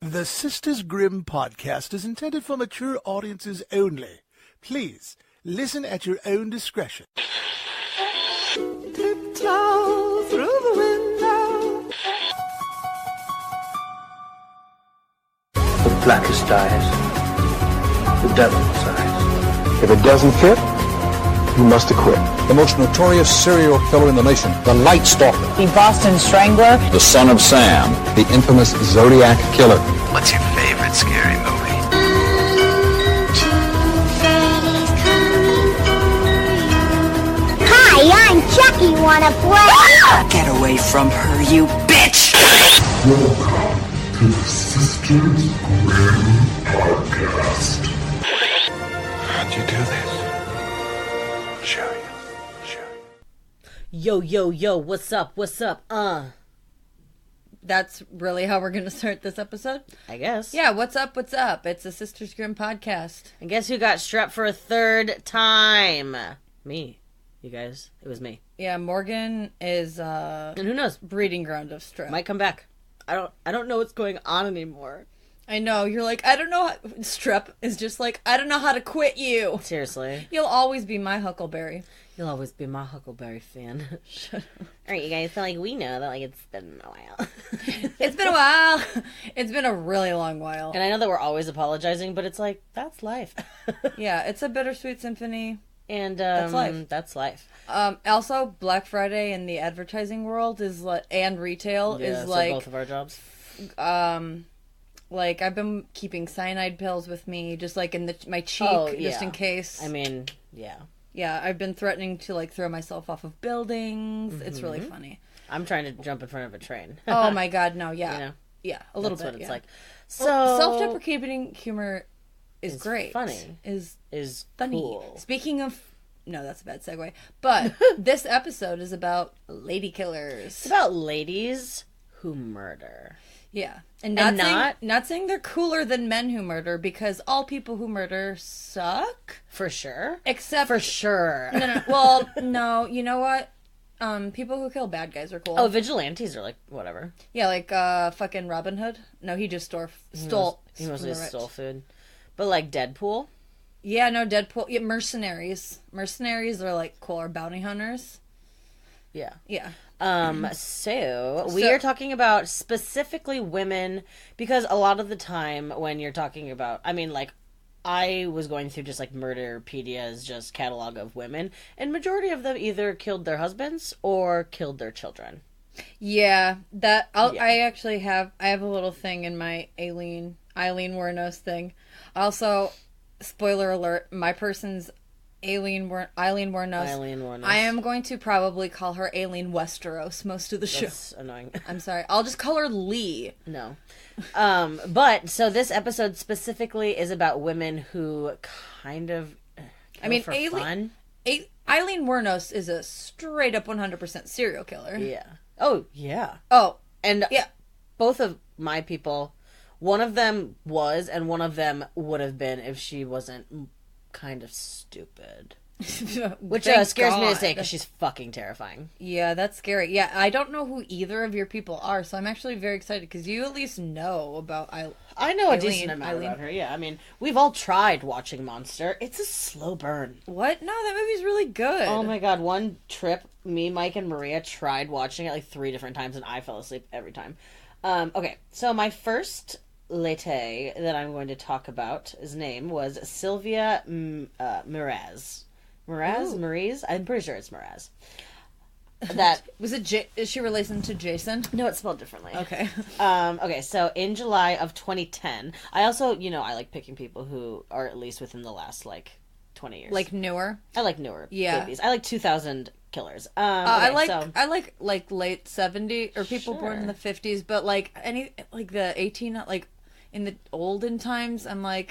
The Sisters Grimm podcast is intended for mature audiences only. Please listen at your own discretion. Tiptoe through the window. The blackest eyes, the devil's eyes. If it doesn't fit, you must acquit. The most notorious serial killer in the nation. The Night Stalker. The Boston Strangler. The Son of Sam. The infamous Zodiac Killer. What's your favorite scary movie? Hi, I'm Chucky. Wanna play? Get away from her, you bitch! Welcome to the Sisters Grimm podcast. How'd you do this? I'll show you. Yo, what's up? That's really how we're going to start this episode? I guess. Yeah, what's up? It's a Sisters Grimm podcast. And guess who got strep for a third time? Me. You guys. It was me. Yeah, Morgan is, and who knows? breeding ground of strep. Might come back. I don't know what's going on anymore. I know, you're like, I don't know how... Strep is just like, I don't know how to quit you. Seriously. You'll always be my Huckleberry. You'll always be my Huckleberry fan. Shut up. Alright, you guys, so we know that it's been a while. It's been a while. It's been a really long while. And I know that we're always apologizing, but it's that's life. Yeah, it's a bittersweet symphony. And that's life. That's life. Also, Black Friday in the advertising world is and retail is both of our jobs. I've been keeping cyanide pills with me, just in my cheek, just in case. I mean, yeah. Yeah, I've been threatening to throw myself off of buildings. Mm-hmm. It's really funny. I'm trying to jump in front of a train. Oh my god, no, yeah. You know? Yeah, a little That's bit. What it's yeah. like. So self-deprecating humor is great. Funny. Is funny. Cool. Speaking of no, that's a bad segue. But this episode is about lady killers. It's about ladies who murder. Yeah. And not saying they're cooler than men who murder, because all people who murder suck. For sure. Except... For sure. No. Well, no, you know what? People who kill bad guys are cool. Oh, vigilantes are whatever. Yeah, fucking Robin Hood. No, he just stole. He mostly stole food. But Deadpool. Yeah, no, Deadpool. Yeah, mercenaries. Mercenaries are cool, or bounty hunters. Yeah. Yeah. So we are talking about specifically women, because a lot of the time when you're talking about, I was going through just Murderpedia's just catalog of women, and majority of them either killed their husbands or killed their children. Yeah, I actually have a little thing in my Aileen Wuornos thing. Also, spoiler alert, my person's Aileen Wuornos. Aileen Wuornos. I am going to probably call her Aileen Westeros most of the show. That's annoying. I'm sorry. I'll just call her Lee. No. But, so this episode specifically is about women who kind of kill for fun. Aileen Wuornos is a straight up 100% serial killer. Yeah. Oh, yeah. Oh. And yeah. Both of my people, one of them was, and one of them would have been if she wasn't kind of stupid. Which scares me to say, because she's fucking terrifying. Yeah, that's scary. Yeah, I don't know who either of your people are, so I'm actually very excited, because you at least know about I know a decent amount about her, yeah. I mean, we've all tried watching Monster. It's a slow burn. What? No, that movie's really good. Oh my god, one trip, me, Mike, and Maria tried watching it 3 different times, and I fell asleep every time. Okay, so my first lady that I'm going to talk about, his name was Silvia Meraz. Meraz? I'm pretty sure it's Meraz. That was it. Is she related to Jason? No, it's spelled differently. Okay. Okay. So in July of 2010, I also, I like picking people who are at least within the last 20 years. Newer. I like newer. Yeah. Babies. I like 2000 killers. Okay, I like late 70s or people born in the 50s, but any the 18 in the olden times, I'm I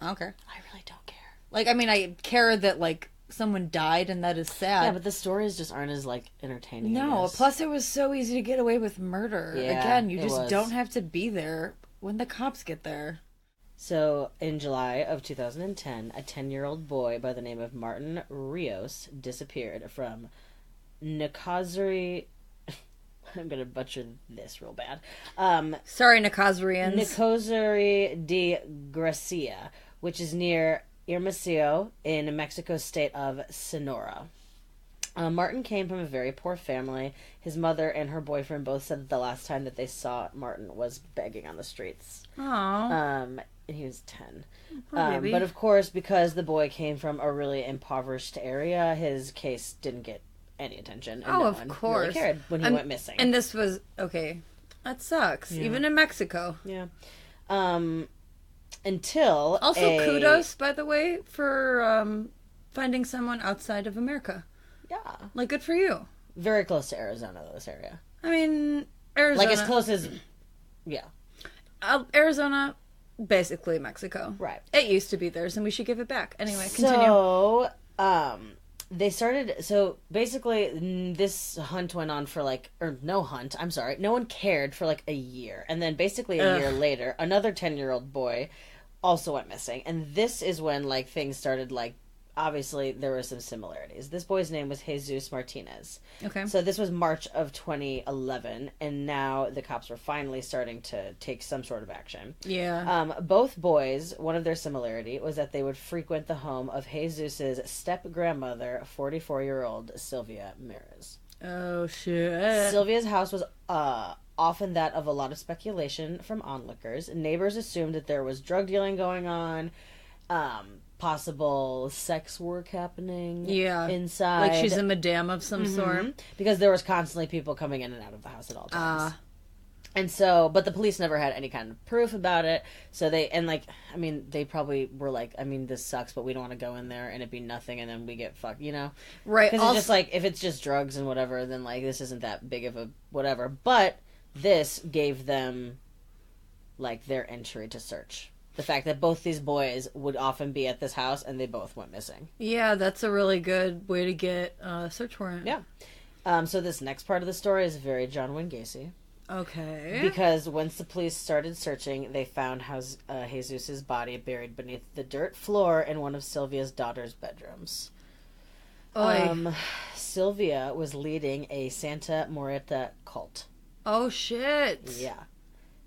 don't care. I really don't care. I care that someone died, and that is sad. Yeah, but the stories just aren't as entertaining. No, plus it was so easy to get away with murder. Yeah, again, you just don't have to be there when the cops get there. So, in July of 2010, a 10-year-old boy by the name of Martin Rios disappeared from Nakazuri... I'm going to butcher this real bad. Sorry, Nicosarians. Nicosari de Gracia, which is near Hermosillo in Mexico state of Sonora. Martin came from a very poor family. His mother and her boyfriend both said that the last time that they saw Martin was begging on the streets. Aww. And he was 10. Maybe. But of course, because the boy came from a really impoverished area, his case didn't get any attention. And no of one course. really cared when he went missing. And this was, okay, that sucks. Yeah. Even in Mexico. Yeah. Until also, kudos, by the way, for finding someone outside of America. Yeah. Like, good for you. Very close to Arizona, this area. I mean, Arizona. Like, as close as... Yeah. Arizona, basically Mexico. Right. It used to be theirs, and we should give it back. Anyway, continue. So, they started... So, basically, this hunt went on for, like... Or, no hunt, I'm sorry. No one cared for, like, a year. And then, basically, a year later, another 10-year-old boy also went missing. And this is when, like, things started, like... Obviously, there were some similarities. This boy's name was Jesus Martinez. Okay. So this was March of 2011, and now the cops were finally starting to take some sort of action. Yeah. Both boys, one of their similarity was that they would frequent the home of Jesus's step-grandmother, 44-year-old Silvia Meraz. Oh, shit. Silvia's house was often that of a lot of speculation from onlookers. Neighbors assumed that there was drug dealing going on, possible sex work happening inside. Like she's a madame of some sort. Because there was constantly people coming in and out of the house at all times. And so, but the police never had any kind of proof about it. So they probably were like, I mean, this sucks, but we don't want to go in there and it be nothing and then we get fucked, you know? Right. Because it's just like, if it's just drugs and whatever, then like, this isn't that big of a whatever. But this gave them, like, their entry to search. The fact that both these boys would often be at this house and they both went missing. Yeah, that's a really good way to get a search warrant. Yeah. So this next part of the story is very John Wayne Gacy. Okay. Because once the police started searching, they found Jesus' body buried beneath the dirt floor in one of Sylvia's daughter's bedrooms. Silvia was leading a Santa Morita cult. Oh, shit. Yeah.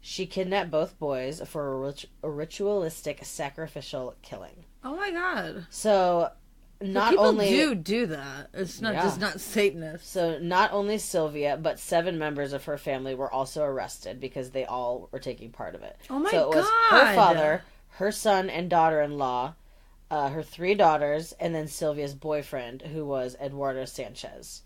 She kidnapped both boys for a ritualistic sacrificial killing. Oh my god. So, not people only... do that. It's not just not Satanists. So, not only Silvia, but 7 members of her family were also arrested because they all were taking part of it. Oh my god. So, it was her father, her son and daughter-in-law, her 3 daughters, and then Silvia's boyfriend, who was Eduardo Sanchez.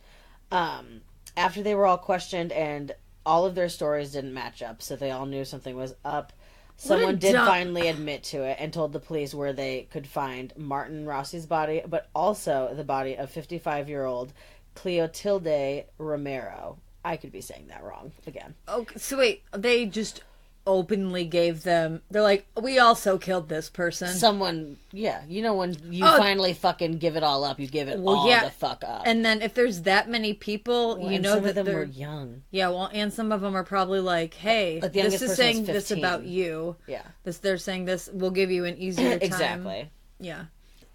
After they were all questioned and all of their stories didn't match up, so they all knew something was up. Someone did finally admit to it and told the police where they could find Martin Rossi's body, but also the body of 55-year-old Cleotilde Romero. I could be saying that wrong again. Okay, so wait, they just openly gave them... They're like, we also killed this person. Someone, yeah. You know when you finally fucking give it all up, you give it the fuck up. And then if there's that many people, you know some that of them were young. Yeah, well, and some of them are probably like, hey, like this is saying this about you. Yeah. They're saying this, we'll give you an easier time. Exactly. Yeah.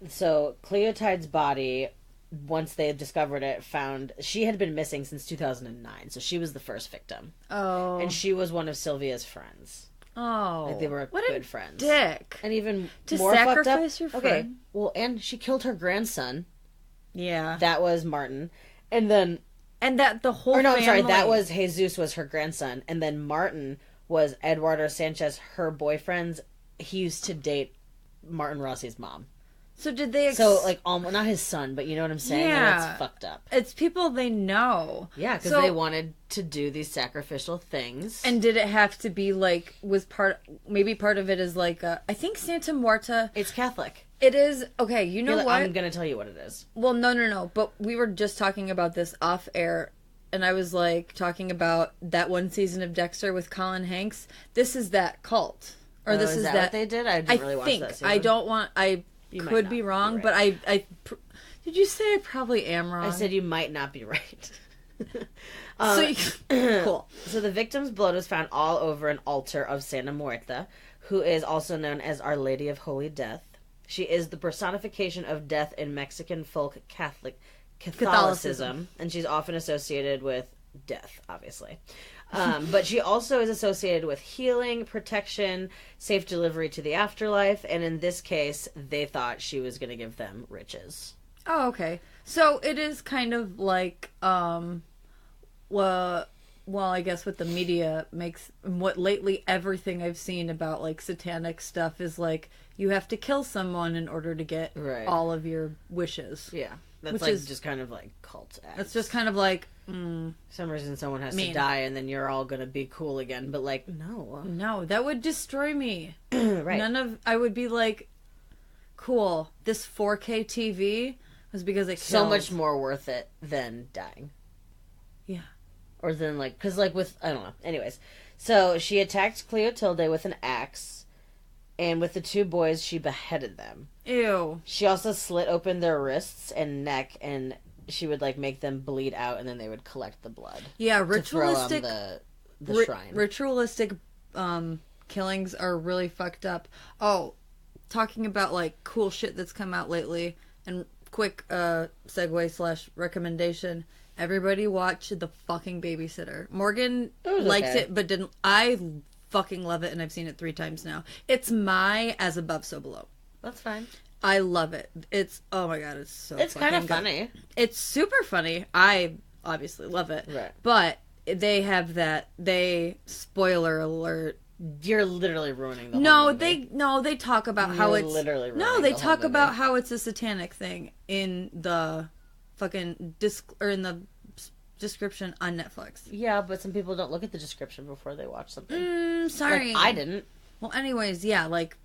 So, Cleotide's body, once they had discovered it, found she had been missing since 2009, so she was the first victim. Oh. And she was one of Sylvia's friends. Oh. Like, they were good friends. Dick. And even to more fucked up. Your friend? Okay, well, and she killed her grandson. Yeah. That was Martin. And then... And that the whole family... I'm sorry, that was Jesus was her grandson. And then Martin was Eduardo Sanchez, her boyfriend's... He used to date Martin Rossi's mom. So did they... So, like, not his son, but you know what I'm saying? Yeah. Like, it's fucked up. It's people they know. Yeah, because they wanted to do these sacrificial things. And did it have to be, like, maybe part of it is, like, I think Santa Muerta... It's Catholic. It is... Okay, you know what? I'm going to tell you what it is. Well, no. But we were just talking about this off air, and I was, like, talking about that one season of Dexter with Colin Hanks. This is that cult. Or this is that what they did? I didn't really watch that season. I don't want... You could be wrong, right. But I did you say I probably am wrong? I said you might not be right. Cool. So the victim's blood was found all over an altar of Santa Muerta, who is also known as Our Lady of Holy Death. She is the personification of death in Mexican folk Catholicism, and she's often associated with death, obviously. But she also is associated with healing, protection, safe delivery to the afterlife, and in this case, they thought she was going to give them riches. Oh, okay. So it is kind of like, well, I guess what the media makes, what lately everything I've seen about, like, satanic stuff is, like, you have to kill someone in order to get all of your wishes. Yeah. That's like just kind of like cult acts. It's just kind of like some reason someone has to die and then you're all gonna be cool again. But like, no, that would destroy me. Right. I would be like, cool. This 4K TV was because it so much more worth it than dying. Yeah. Or than like, because like with I don't know. Anyways, so she attacked Cleotilde with an axe. And with the two boys, she beheaded them. Ew. She also slit open their wrists and neck, and she would, like, make them bleed out, and then they would collect the blood. Yeah, ritualistic... To throw on the shrine. Ritualistic killings are really fucked up. Oh, talking about, like, cool shit that's come out lately, and quick segue / recommendation. Everybody watch The Fucking Babysitter. Morgan liked it, but didn't... I fucking love it, and I've seen it 3 times now. It's my As Above, So Below. That's fine. I love it. It's, oh my god, it's so it's kind of funny. It's super funny. I obviously love it. Right. But they have that, spoiler alert. You're literally ruining the whole movie. They talk about how it's... literally ruining No, they the talk whole about movie. how it's a satanic thing in the fucking in the description on Netflix. Yeah, but some people don't look at the description before they watch something. Sorry. Like, I didn't. Well, anyways, yeah, like,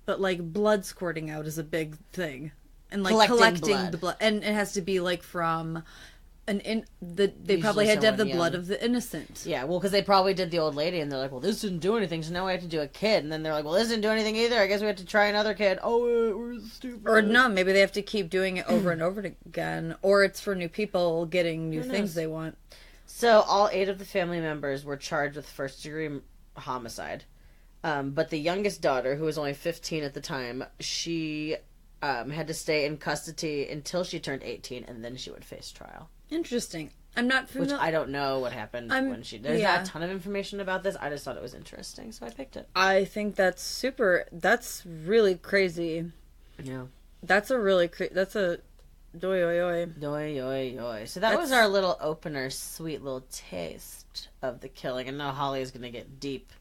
but like blood squirting out is a big thing, and like Collecting the blood, and it has to be like from they Usually probably had to have the someone blood young. of the innocent. Yeah, well, because they probably did the old lady, and they're like, well, this didn't do anything, so now we have to do a kid. And then they're like, well, this didn't do anything either. I guess we have to try another kid. Oh, we're stupid. Or no, maybe they have to keep doing it over and over again, or it's for new people getting new things they want. So all 8 of the family members were charged with first-degree homicide. But the youngest daughter, who was only 15 at the time, she had to stay in custody until she turned 18, and then she would face trial. Interesting. I'm not familiar. Which I don't know what happened when she... There's not a ton of information about this. I just thought it was interesting, so I picked it. I think that's really crazy. Yeah. That's a really that's a... Doi, oi, oi. Doi, oi, oi. So that's our little opener, sweet little taste of the killing. And now Holly is going to get deep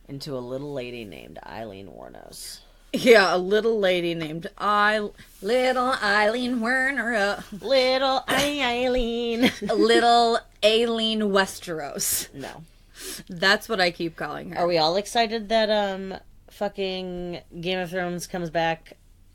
into a little lady named Aileen Wuornos. Yeah, a little lady named Little Aileen Werner. Little Aileen. Little Aileen Westeros. No. That's what I keep calling her. Are we all excited that fucking Game of Thrones comes back,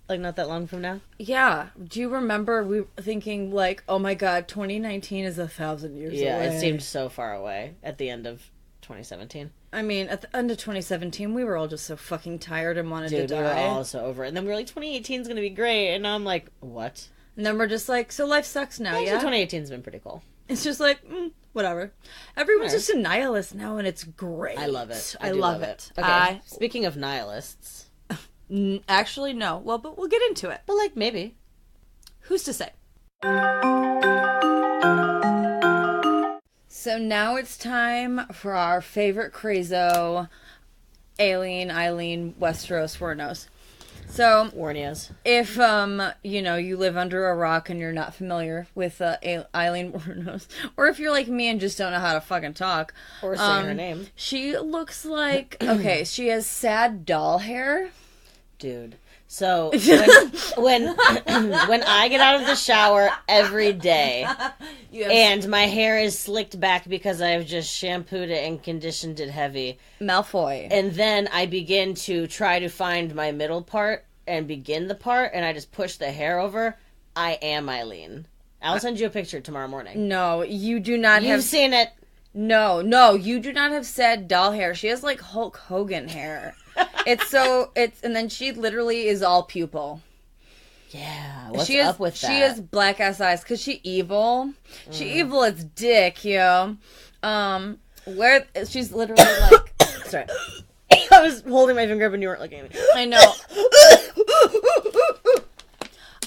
like, not that long from now? Yeah. Do you remember we were thinking, like, oh my god, 2019 is 1,000 years away. Yeah, it seemed so far away at the end of 2017. I mean, at the end of 2017, we were all just so fucking tired and wanted to die. We were all so over it. And then we were like, 2018 is going to be great. And now I'm like, what? And then we're just like, so life sucks now, yeah? 2018's been pretty cool. It's just like, whatever. Everyone's just a nihilist now, and it's great. I love it. I love it. Okay, speaking of nihilists. Actually, no. Well, but we'll get into it. But, like, maybe. Who's to say? So now it's time for our favorite crazo, Aileen Westeros Wuornos. So, Wuornos. If, you live under a rock and you're not familiar with Aileen Wuornos, or if you're like me and just don't know how to fucking talk. Or say her name. She looks like, okay, she has sad doll hair. Dude. So, when I get out of the shower every day, and my hair is slicked back because I've just shampooed it and conditioned it heavy. Malfoy. And then I begin to try to find my middle part and begin the part, and I just push the hair over. I am Aileen. I'll send you a picture tomorrow morning. No, you do not have... You've seen it. No, you do not have sad doll hair. She has, like, Hulk Hogan hair. And then she literally is all pupil. Yeah, what's up with that? She has black ass eyes because she evil. She evil as dick, yo. Where she's literally like. Sorry, I was holding my finger up and you weren't looking at me. I know.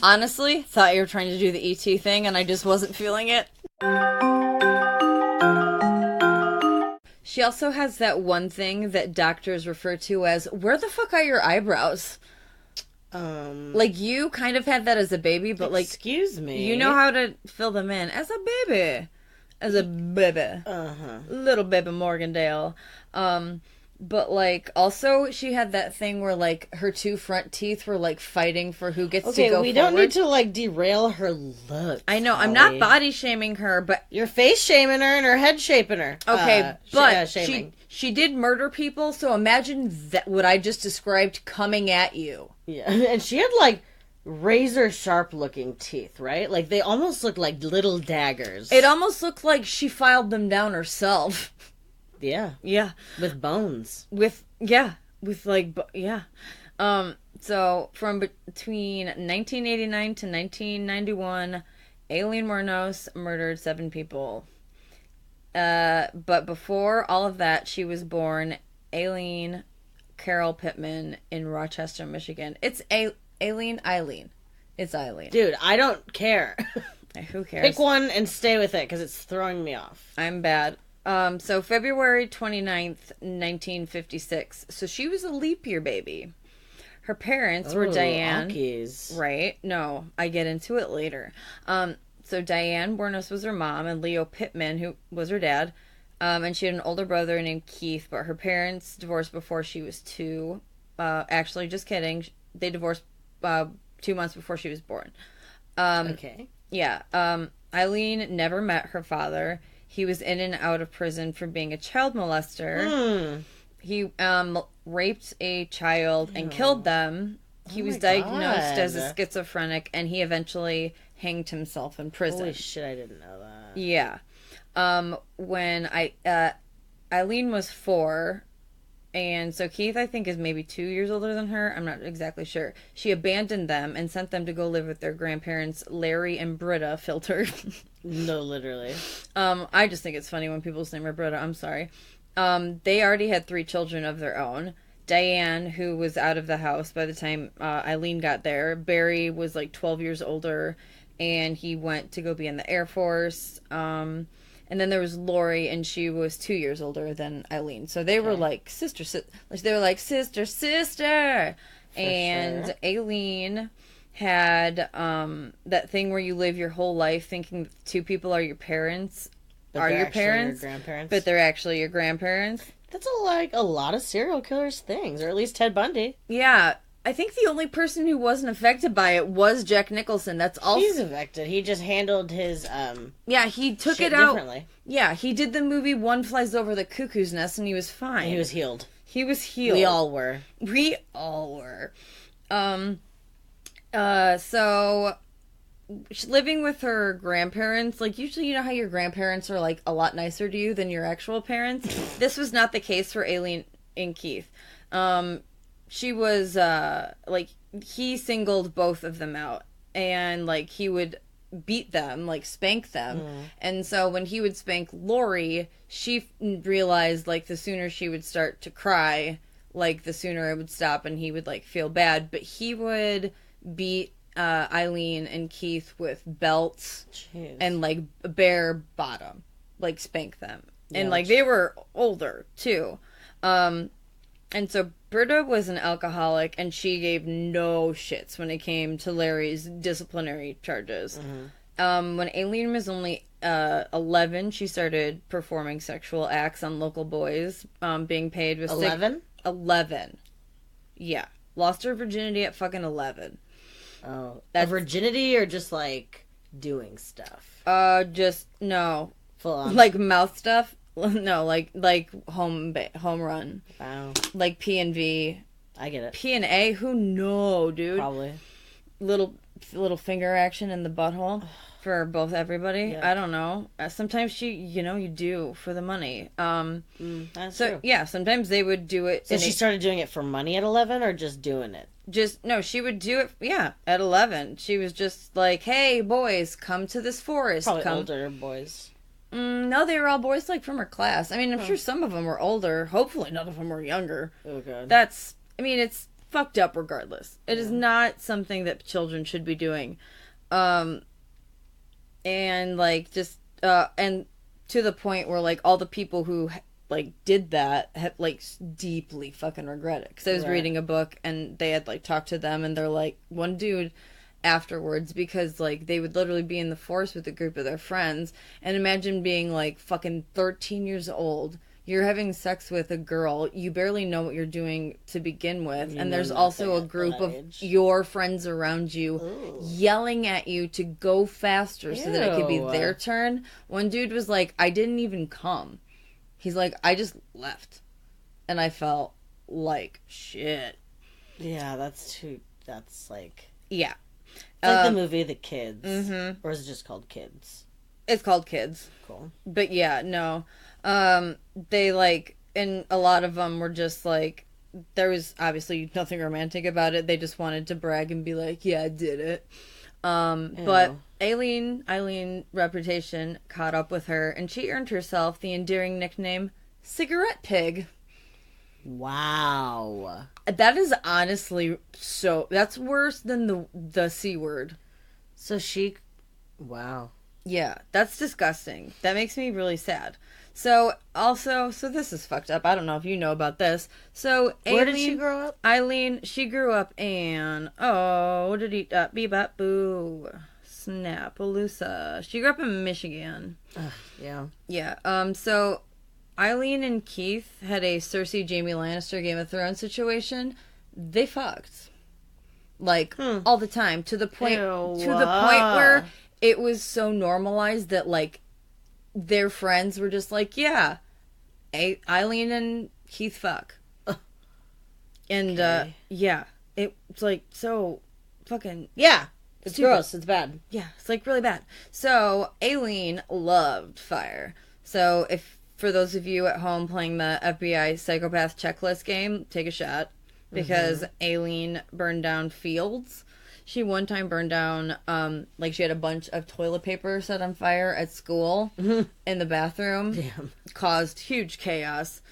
Honestly, thought you were trying to do the ET thing and I just wasn't feeling it. She also has that one thing that doctors refer to as, where the fuck are your eyebrows? Like, you kind of had that as a baby, but like... Excuse me. You know how to fill them in as a baby. As a baby. Little baby Morgandale. But, like, also, she had that thing where, like, her two front teeth were, like, fighting for who gets to go forward. Okay, we don't need to, like, derail her look. I know, I'm not body shaming her, but... You're face shaming her and her head shaping her. Okay, but she did murder people, so imagine that what I just described coming at you. Yeah, and she had, like, razor sharp looking teeth, right? Like, they almost looked like little daggers. It almost looked like she filed them down herself. Yeah. Yeah. With bones. So from between 1989 to 1991, Aileen Wuornos murdered 7 people. But before all of that, she was born Aileen Carol Pittman in Rochester, Michigan. It's Aileen. It's Aileen. Dude, I don't care. Who cares? Pick one and stay with it, because it's throwing me off. I'm bad. So February 29th, 1956. So she was a leap year baby. Her parents were Diane. Ockies. Right? No, I get into it later. So Diane Wuornos was her mom, and Leo Pittman, who was her dad. And she had an older brother named Keith, but her parents divorced before she was 2. Actually, just kidding. They divorced 2 months before she was born. Okay. Yeah. Aileen never met her father. He was in and out of prison for being a child molester. He raped a child and killed them. He was diagnosed as a schizophrenic, and he eventually hanged himself in prison. Holy shit, I didn't know that. Yeah. When Aileen was 4, and so Keith, I think, is maybe 2 years older than her. I'm not exactly sure. She abandoned them and sent them to go live with their grandparents, Larry and Britta Filter. No, literally. I just think it's funny when people's name are Britta. I'm sorry. They already had 3 children of their own. Diane, who was out of the house by the time Aileen got there. Barry was like 12 years older, and he went to go be in the Air Force. And then there was Lori, and she was 2 years older than Aileen. So they were like sister. They were like sister. And sure. Aileen had that thing where you live your whole life thinking that 2 people are your parents, your grandparents, but they're actually your grandparents. That's a lot of serial killers' things, or at least Ted Bundy. Yeah. I think the only person who wasn't affected by it was Jack Nicholson. That's all. He's affected. He just handled his he took it out differently. Yeah, he did the movie One Flies Over the Cuckoo's Nest, and he was fine. And he was healed. We all were. So living with her grandparents, like, usually you know how your grandparents are like a lot nicer to you than your actual parents. This was not the case for Aileen and Keith. She was, he singled both of them out, and, like, he would beat them, like, spank them, and so when he would spank Lori, she realized, like, the sooner she would start to cry, like, the sooner it would stop, and he would, like, feel bad, but he would beat Aileen and Keith with belts and, like, bare bottom, like, spank them, and, like, they were older, too, and so Britta was an alcoholic, and she gave no shits when it came to Larry's disciplinary charges. When Aileen was only 11, she started performing sexual acts on local boys, being paid with 11? 11. Yeah. Lost her virginity at fucking 11. Oh. That's virginity or just, like, doing stuff? No. Full on. Like, mouth stuff? No, like home run. Wow. Like P&V. I get it. P&A? Who know, dude? Probably. Little finger action in the butthole for both everybody. Yeah. I don't know. Sometimes you do for the money. That's true. Yeah, sometimes they would do it. So she started doing it for money at 11 or just doing it? No, she would do it, at 11. She was just like, hey, boys, come to this forest. Probably older boys. No, they were all boys, like, from her class. I mean, I'm sure some of them were older. Hopefully none of them were younger. Oh, God. It's fucked up regardless. It is not something that children should be doing. And, like, just, and to the point where, like, all the people who like did that like deeply fucking regret it, because I was reading a book and they had like talked to them, and they're like, one dude afterwards, because like they would literally be in the forest with a group of their friends, and imagine being like fucking 13 years old, you're having sex with a girl, you barely know what you're doing to begin with, and there's also a group of your friends around you yelling at you to go faster so that it could be their turn. One dude was like, I didn't even come. He's like, I just left. And I felt like shit. Yeah, that's like... Yeah. It's like the movie The Kids. Mm-hmm. Or is it just called Kids? It's called Kids. Cool. But yeah, no. They like, and a lot of them were just like, there was obviously nothing romantic about it. They just wanted to brag and be like, yeah, I did it. But Aileen reputation caught up with her, and she earned herself the endearing nickname Cigarette Pig. Wow. That is honestly that's worse than the C word. So wow. Yeah, that's disgusting. That makes me really sad. So this is fucked up. I don't know if you know about this. So where did she grow up? Aileen, she grew up in Bebop Boo Snapaloosa. She grew up in Michigan. Yeah. Yeah. So Aileen and Keith had a Cersei Jaime Lannister Game of Thrones situation. They fucked. Like all the time, to the point where it was so normalized that like their friends were just like, yeah, Aileen and Keith fuck. And yeah, it's like so fucking it's stupid. gross, it's bad. Yeah, it's like really bad. So Aileen loved fire. So for those of you at home playing the FBI psychopath checklist game, take a shot, because Aileen burned down fields. She one time burned down, like she had a bunch of toilet paper set on fire at school in the bathroom. Damn. Caused huge chaos.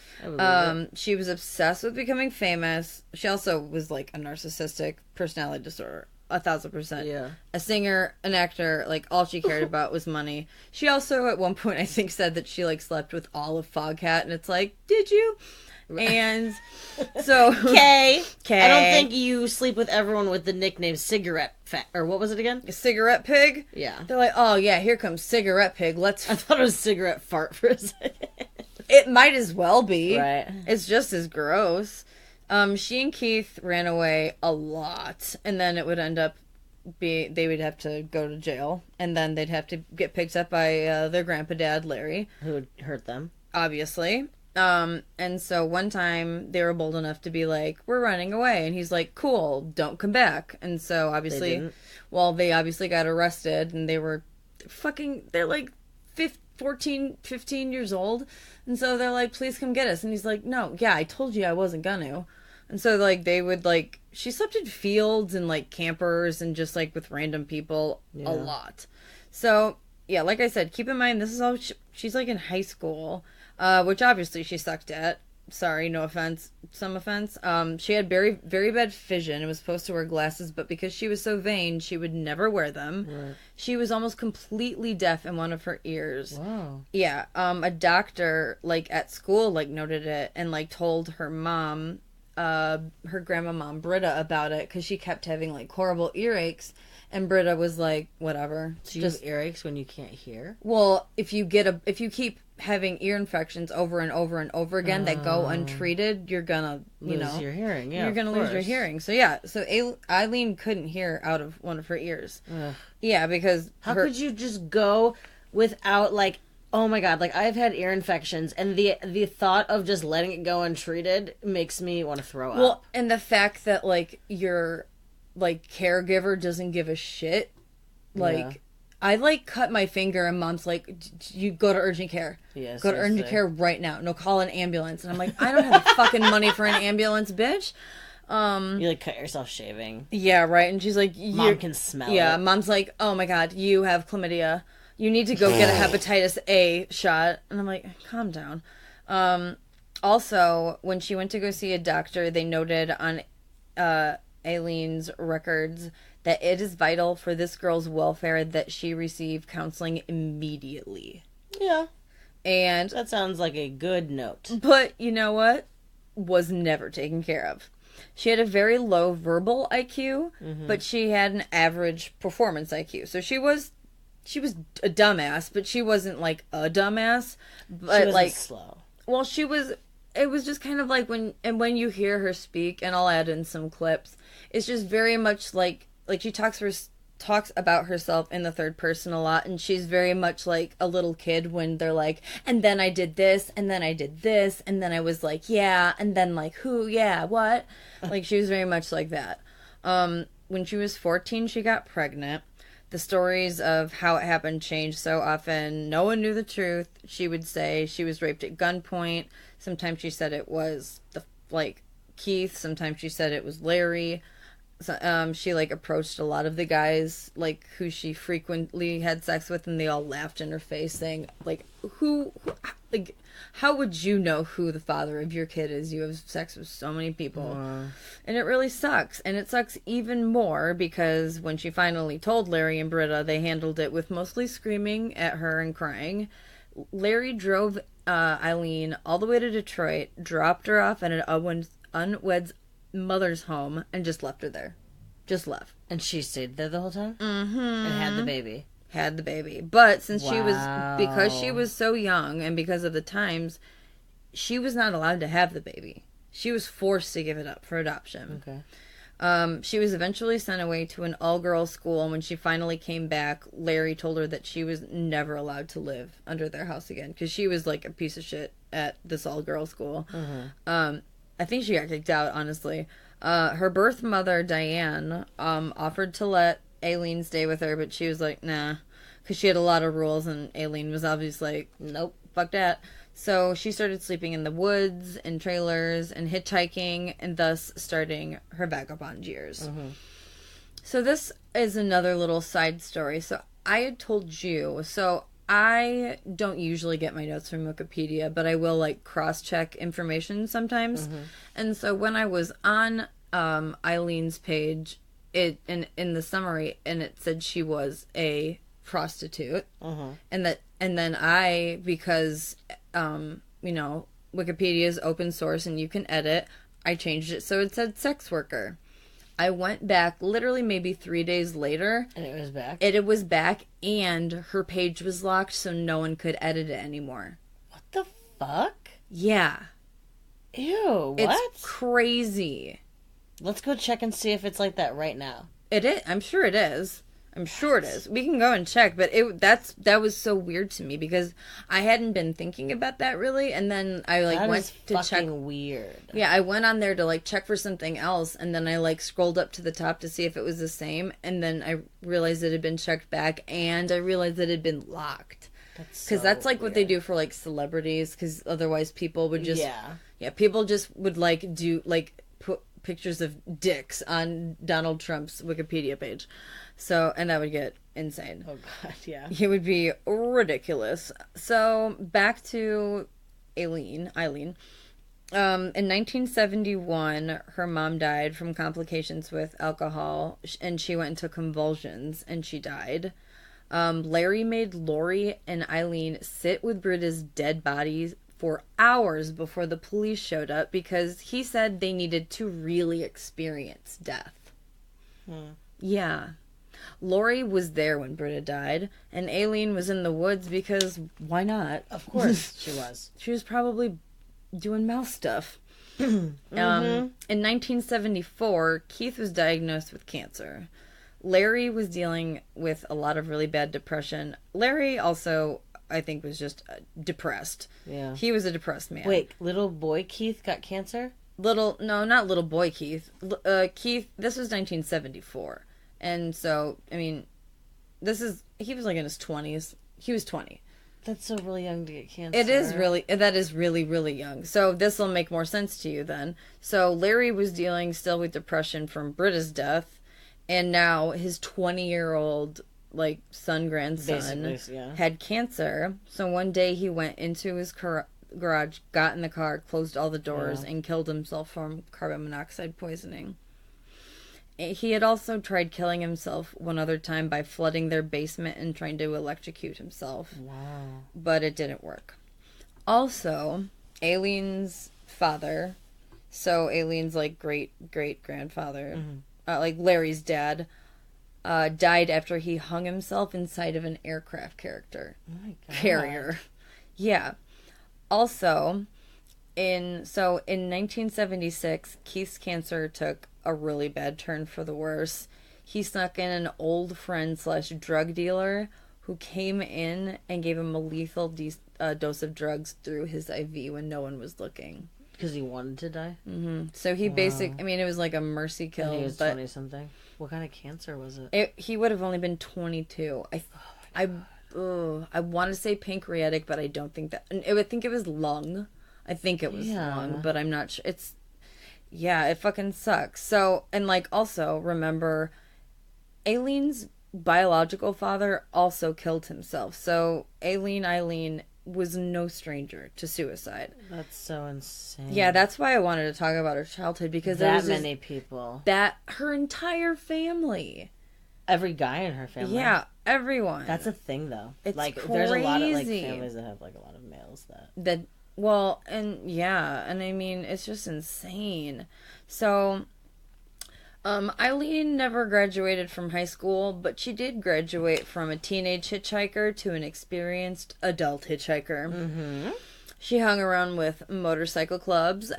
She was obsessed with becoming famous. She also was like a narcissistic personality disorder. 1,000%. Yeah. A singer, an actor, like all she cared about was money. She also at one point I think said that she like slept with all of Foghat, and it's like, did you? And so Kay, I don't think you sleep with everyone with the nickname Cigarette or what was it again? Cigarette Pig? Yeah. They're like, oh yeah, here comes Cigarette Pig. I thought it was Cigarette Fart for a second. It might as well be. Right. It's just as gross. She and Keith ran away a lot, and then it would end up they would have to go to jail, and then they'd have to get picked up by their grandpa dad, Larry. Who would hurt them. Obviously. And so one time they were bold enough to be like, we're running away. And he's like, cool, don't come back. And so obviously, they obviously got arrested, and they're like 14, 15 years old. And so they're like, please come get us. And he's like, no, yeah, I told you I wasn't gonna. And so like they would like, she slept in fields and like campers and just like with random people a lot. So yeah, like I said, keep in mind, this is all, she's like in high school. Which obviously she sucked at. Sorry, no offense. Some offense. She had very, very bad vision and was supposed to wear glasses, but because she was so vain, she would never wear them. Right. She was almost completely deaf in one of her ears. Wow. Yeah. A doctor, like, at school, like, noted it and, like, told her mom, her grandma mom, Britta, about it, because she kept having, like, horrible earaches. And Britta was like, whatever. So you have earaches when you can't hear? Well, if you keep having ear infections over and over and over again that go untreated, you're gonna lose your hearing. Yeah, you're gonna lose your hearing. So yeah, Aileen couldn't hear out of one of her ears. Ugh. Yeah, because how could you just go without, like, oh my god, like I've had ear infections, and the thought of just letting it go untreated makes me want to throw up. Well, and the fact that like your like caregiver doesn't give a shit, like. I, like, cut my finger, and Mom's like, you go to urgent care. Yes, go to urgent care right now. No, call an ambulance. And I'm like, I don't have the fucking money for an ambulance, bitch. You, like, cut yourself shaving. Yeah, right. And she's like... Mom can smell it. Yeah, Mom's like, oh, my God, you have chlamydia. You need to go get a hepatitis A shot. And I'm like, calm down. Also, when she went to go see a doctor, they noted on Aileen's records that it is vital for this girl's welfare that she receive counseling immediately. Yeah. And That sounds like a good note. but you know what? Was never taken care of. She had a very low verbal IQ, but she had an average performance IQ. So she was a dumbass, but she wasn't like a dumbass. But She wasn't like slow. well, she was. It was just kind of like when you hear her speak, and I'll add in some clips. It's just very much like she talks about herself in the third person a lot, and she's very much like a little kid when they're like, and then I did this, and then I did this, and then I was like, yeah, and then like who, yeah, what? Like she was very much like that. When she was 14, she got pregnant. The stories of how it happened changed so often. No one knew the truth. She would say she was raped at gunpoint. Sometimes she said it was Keith. Sometimes she said it was Larry. So, she like approached a lot of the guys like who she frequently had sex with, and they all laughed in her face, saying like, "Who like, how would you know who the father of your kid is? You have sex with so many people," and it really sucks. And it sucks even more because when she finally told Larry and Britta, they handled it with mostly screaming at her and crying. Larry drove Aileen all the way to Detroit, dropped her off at an unwed mother's home, and just left her there. Just left. And she stayed there the whole time? Mm-hmm. And had the baby. Had the baby. But since because she was so young, and because of the times, she was not allowed to have the baby. She was forced to give it up for adoption. Okay. She was eventually sent away to an all-girls school, and when she finally came back, Larry told her that she was never allowed to live under their house again, because she was like a piece of shit at this all-girls school. Mm-hmm. I think she got kicked out, honestly. Her birth mother, Diane, offered to let Aileen stay with her, but she was like, nah, because she had a lot of rules, and Aileen was obviously like, nope, fuck that. So she started sleeping in the woods, in trailers, and hitchhiking, and thus starting her vagabond years. Mm-hmm. So this is another little side story. So I had told you, so I don't usually get my notes from Wikipedia, but I will like cross-check information sometimes. Mm-hmm. And so when I was on Eileen's page, in the summary, and it said she was a prostitute, and then I, because Wikipedia is open source and you can edit, I changed it so it said sex worker. I went back literally maybe 3 days later. And it was back? It was back, and her page was locked, so no one could edit it anymore. What the fuck? Yeah. Ew, what? It's crazy. Let's go check and see if it's like that right now. It is. I'm sure it is. It is. We can go and check, but that was so weird to me because I hadn't been thinking about that really, and then I went to check. Weird. Yeah, I went on there to check for something else, and then I scrolled up to the top to see if it was the same, and then I realized it had been checked back, and I realized it had been locked. Because that's what they do for celebrities, because otherwise people would just people just would do put pictures of dicks on Donald Trump's Wikipedia page. So, and that would get insane. Oh, God, yeah. It would be ridiculous. So, back to Aileen. In 1971, her mom died from complications with alcohol, and she went into convulsions, and she died. Larry made Lori and Aileen sit with Britta's dead bodies for hours before the police showed up because he said they needed to really experience death. Yeah. Lori was there when Britta died, and Aileen was in the woods because why not? Of course she was. She was probably doing mouse stuff. In 1974, Keith was diagnosed with cancer. Larry was dealing with a lot of really bad depression. Larry also, I think, was just depressed. Yeah. He was a depressed man. Wait, little boy Keith got cancer? No, not little boy Keith. Keith, this was 1974. And so, I mean, he was in his 20s. He was 20. That's so really young to get cancer. That is really, really young. So this will make more sense to you then. So Larry was dealing still with depression from Britta's death, and now his 20-year-old, grandson had cancer. So one day he went into his garage, got in the car, closed all the doors, and killed himself from carbon monoxide poisoning. He had also tried killing himself one other time by flooding their basement and trying to electrocute himself. Wow. But it didn't work. Also, Aileen's father, so Aileen's, like, great-great-grandfather, like, Larry's dad, died after he hung himself inside of an aircraft carrier. Yeah. Also, in 1976, Keith's cancer took a really bad turn for the worse. He snuck in an old friend / drug dealer who came in and gave him a lethal dose of drugs through his IV when no one was looking. Because he wanted to die? Mm-hmm. So he it was like a mercy kill. And he was 20-something? What kind of cancer was it? He would have only been 22. I want to say pancreatic, but I don't think that. I think it was lung. I think it was lung, but I'm not sure. It fucking sucks. So, and like, also, remember, Aileen's biological father also killed himself. So, Aileen was no stranger to suicide. That's so insane. Yeah, that's why I wanted to talk about her childhood, because there was many people. Her entire family. Every guy in her family. Yeah, everyone. That's a thing, though. It's like crazy. There's a lot of like families that have like a lot of males that. Well, and I mean, it's just insane. So, Aileen never graduated from high school, but she did graduate from a teenage hitchhiker to an experienced adult hitchhiker. Mm-hmm. She hung around with motorcycle clubs,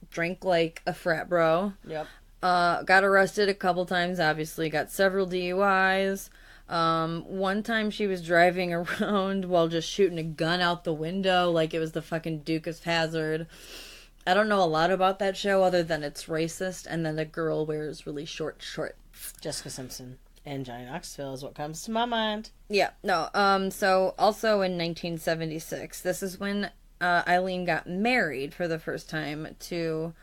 drank like a frat bro. Yep. Got arrested a couple times, obviously. Got several DUIs. One time she was driving around while just shooting a gun out the window like it was the fucking Duke of Hazzard. I don't know a lot about that show other than it's racist, and then the girl wears really short shorts. Jessica Simpson and Johnny Knoxville is what comes to my mind. Yeah, no, so also in 1976, this is when Aileen got married for the first time to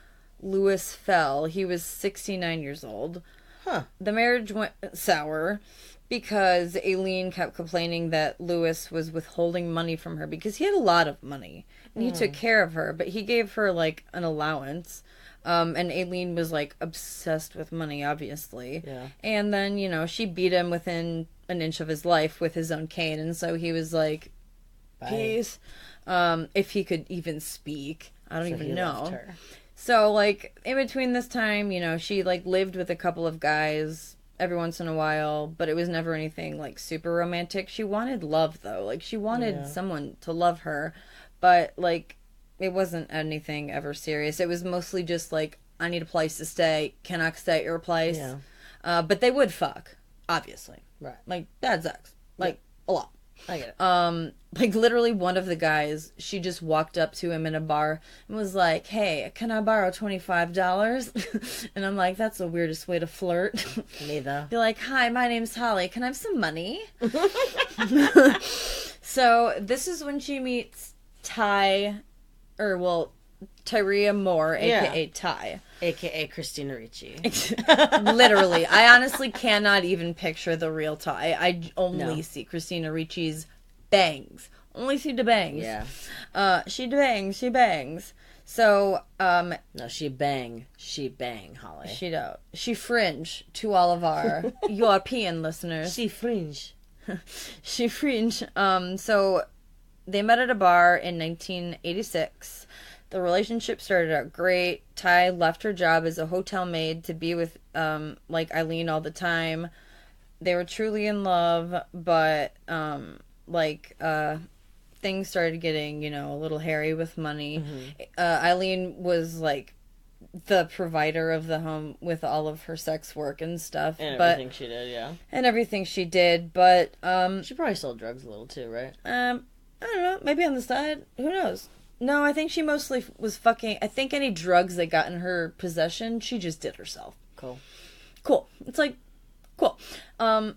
Louis Fell. He was 69 years old. Huh. The marriage went sour because Aileen kept complaining that Louis was withholding money from her because he had a lot of money and he took care of her, but he gave her like an allowance. And Aileen was like obsessed with money, obviously. Yeah. And then, she beat him within an inch of his life with his own cane, and so he was like, peace. If he could even speak. I don't even know. Left her. So, like, in between this time, she, like, lived with a couple of guys every once in a while, but it was never anything, like, super romantic. She wanted love, though. Like, she wanted someone to love her, but, like, it wasn't anything ever serious. It was mostly just, like, I need a place to stay. Can I stay at your place? Yeah. But they would fuck, obviously. Right. Like, bad sex. Like, a lot. I get it. Like, literally one of the guys, she just walked up to him in a bar and was like, hey, can I borrow $25? And I'm like, that's the weirdest way to flirt. Me, though. Be like, hi, my name's Holly. Can I have some money? So, this is when she meets Tyria Moore, a.k.a. Ty. A.k.a. Christina Ricci. Literally. I honestly cannot even picture the real Ty. I only see Christina Ricci's bangs. Only see the bangs. Yeah. She bangs. So, no, she bang, Holly. She don't. She fringe to all of our European listeners. She fringe. She fringe. So, they met at a bar in 1986. The relationship started out great. Ty left her job as a hotel maid to be with, Aileen all the time. They were truly in love, but, things started getting, a little hairy with money. Mm-hmm. Aileen was, like, the provider of the home with all of her sex work and stuff. And everything she did, yeah. And everything she did, but, she probably sold drugs a little, too, right? I don't know. Maybe on the side. Who knows? No, I think she mostly was fucking... I think any drugs that got in her possession, she just did herself. Cool. It's like, cool. So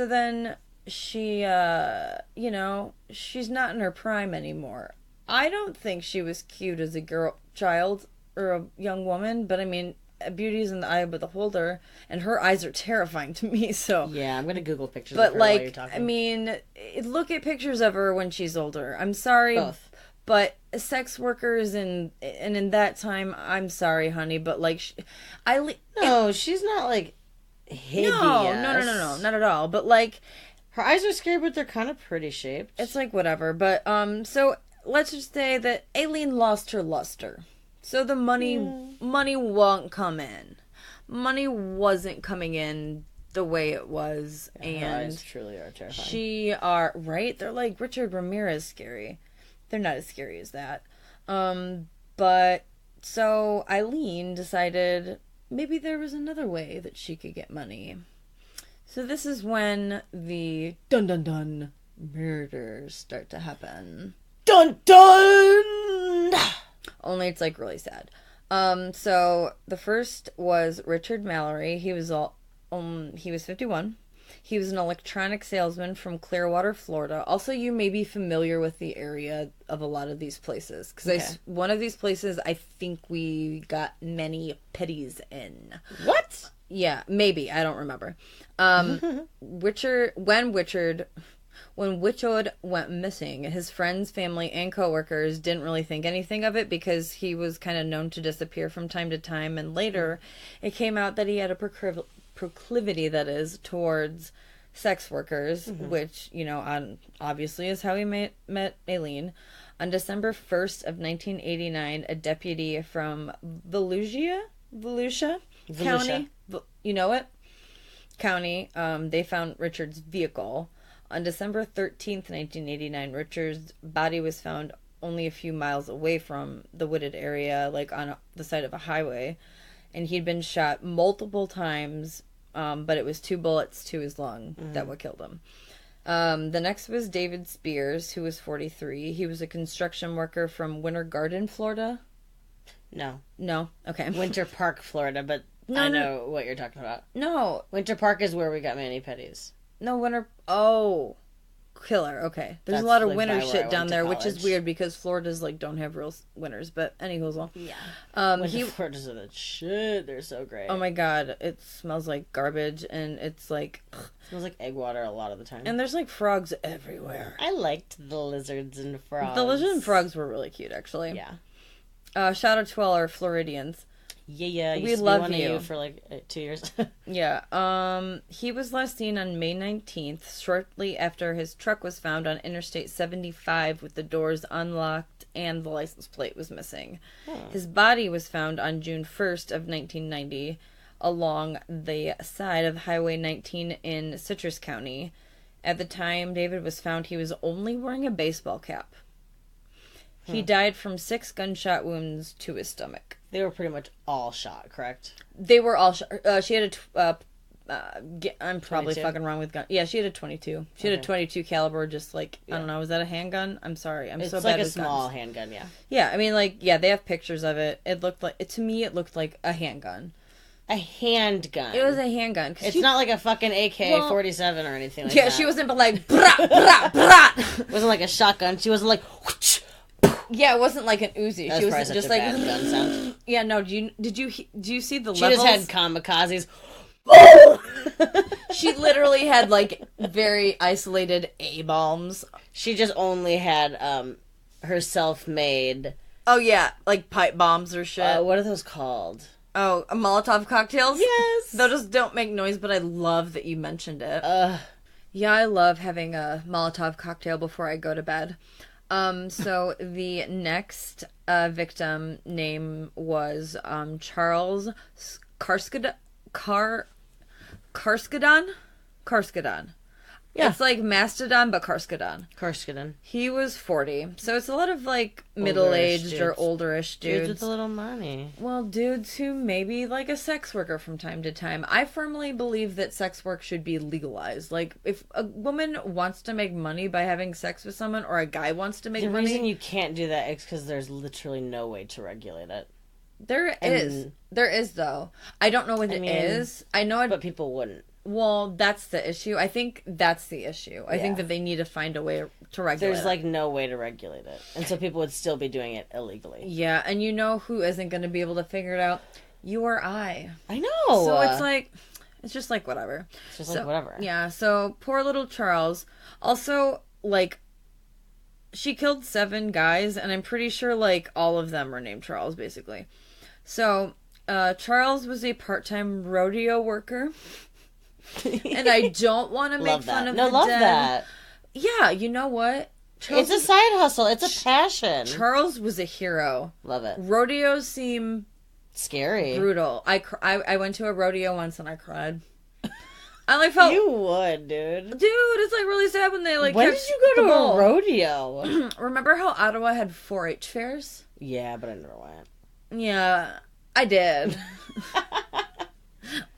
then she, she's not in her prime anymore. I don't think she was cute as a child or a young woman, but I mean, beauty's in the eye of the beholder, and her eyes are terrifying to me, so... Yeah, I'm gonna Google pictures of her while you're talking. I mean, look at pictures of her when she's older. I'm sorry... Both. But sex workers and in that time, I'm sorry, honey, but like, she's not like hideous. No, not at all. But like, her eyes are scary, but they're kind of pretty shaped. It's like whatever. But so let's just say that Aileen lost her luster. So the money won't come in. Money wasn't coming in the way it was. Yeah, and her eyes truly are terrifying. Right? They're like Richard Ramirez scary. They're not as scary as that. But so Aileen decided maybe there was another way that she could get money. So this is when the dun murders start to happen. Dun dun! Only it's like really sad. So the first was Richard Mallory. He was 51. He was an electronic salesman from Clearwater, Florida. Also, you may be familiar with the area of a lot of these places. Because one of these places, I think we got many petties in. What? Yeah, maybe. I don't remember. When Wichard went missing, his friends, family, and coworkers didn't really think anything of it because he was kind of known to disappear from time to time. And later, it came out that he had a proclivity, that is, towards sex workers, which, obviously is how he met Aileen. On December 1st of 1989, a deputy from Volusia County, County, they found Richard's vehicle. On December 13th, 1989, Richard's body was found only a few miles away from the wooded area, like on the side of a highway. And he'd been shot multiple times, but it was 2 bullets to his lung that what killed him. The next was David Spears, who was 43. He was a construction worker from Winter Garden, Florida. No? Okay. Winter Park, Florida, but I know what you're talking about. No. Winter Park is where we got mani-pedis. No, killer. Okay. There's a lot of winter shit down there, which is weird because Florida's don't have real winters, but anyways. Yeah. Florida's are the shit. They're so great. Oh my god. It smells like garbage and it's like... It smells like egg water a lot of the time. And there's frogs everywhere. I liked the lizards and frogs. The lizards and frogs were really cute, actually. Yeah. Shout out to all our Floridians. Yeah, we love you for 2 years. Yeah. He was last seen on May 19th, shortly after his truck was found on Interstate 75 with the doors unlocked and the license plate was missing. His body was found on June 1st of 1990 along the side of Highway 19 in Citrus County. At the time David was found, he was only wearing a baseball cap. He died from 6 gunshot wounds to his stomach. They were pretty much all shot, correct? They were all shot. She had I'm probably 22? fucking wrong with gun. Yeah, she had a 22. She had a 22 caliber, just I don't know, was that a handgun? I'm sorry. I'm so bad with guns. It's like a small handgun, yeah. Yeah, I mean, they have pictures of it. It looked like, to me, it looked like a handgun. A handgun? It was a handgun. It's not like a fucking AK-47 or anything like that. Yeah, she wasn't brah, brah, brah. It wasn't like a shotgun. She wasn't like... Whoosh. Yeah, it wasn't like an Uzi. That she was wasn't just like a gun sound. Yeah, no. Did you see the levels? She just had kamikazes. She literally had very isolated A-bombs. She just only had her self-made. Oh yeah, pipe bombs or shit. What are those called? Oh, Molotov cocktails. Yes. Those don't make noise, but I love that you mentioned it. Yeah, I love having a Molotov cocktail before I go to bed. So the next victim name was Charles Karskadon. Yeah. It's like Mastodon, but Karskadon. He was 40. So it's a lot of middle-aged or olderish dudes. Dudes with a little money. Well, dudes who may be a sex worker from time to time. I firmly believe that sex work should be legalized. If a woman wants to make money by having sex with someone, or a guy wants to make money... The reason you can't do that is because there's literally no way to regulate it. There is, though. I don't know what it is. I know it... But people wouldn't. Well, that's the issue. I think that's the issue. I think that they need to find a way to regulate it. There's no way to regulate it. And so people would still be doing it illegally. Yeah, and you know who isn't going to be able to figure it out? You or I. I know. So it's just whatever. It's just whatever. Yeah, so poor little Charles. Also, she killed 7 guys, and I'm pretty sure, all of them are named Charles, basically. So, Charles was a part-time rodeo worker. And I don't want to make fun of the dead. Love that. Yeah, you know what? It's a side hustle. It's a passion. Charles was a hero. Love it. Rodeos seem scary, brutal. I went to a rodeo once and I cried. I like felt you would, dude. Dude, it's like really sad when they like. When did you go to a rodeo? Remember how Ottawa had 4-H fairs? Yeah, but I never went. Yeah, I did.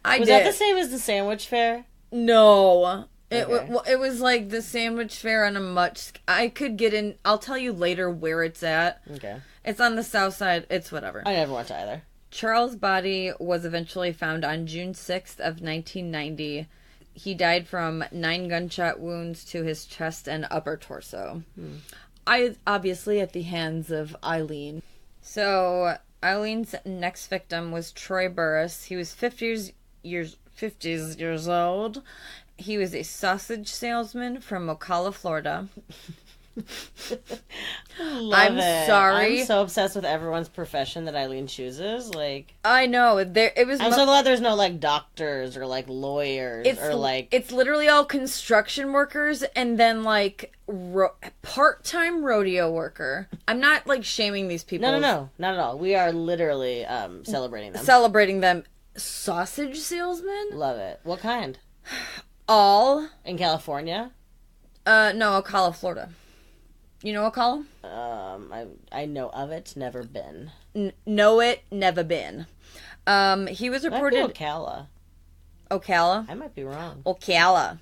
Was that the same as the sandwich fair? No. Okay. It was like the sandwich fair on a much... I could get in... I'll tell you later where it's at. Okay. It's on the south side. It's whatever. I never went to either. Charles' body was eventually found on June 6th of 1990. He died from 9 gunshot wounds to his chest and upper torso. Obviously at the hands of Aileen. So, Eileen's next victim was Troy Burris. He was 50 years old. He was a sausage salesman from Ocala, Florida. I'm sorry. I'm so obsessed with everyone's profession that Aileen chooses. Like, I know. I'm so glad there's no like doctors or like lawyers or like. It's literally all construction workers and then like part-time rodeo worker. I'm not like shaming these people. No, not at all. We are literally celebrating them. Celebrating them. Sausage salesman? Love it. What kind? All in California? No, Ocala, Florida. You know Ocala? I know of it, never been. Know it, never been. He was reported Ocala. Ocala? I might be wrong. Ocala.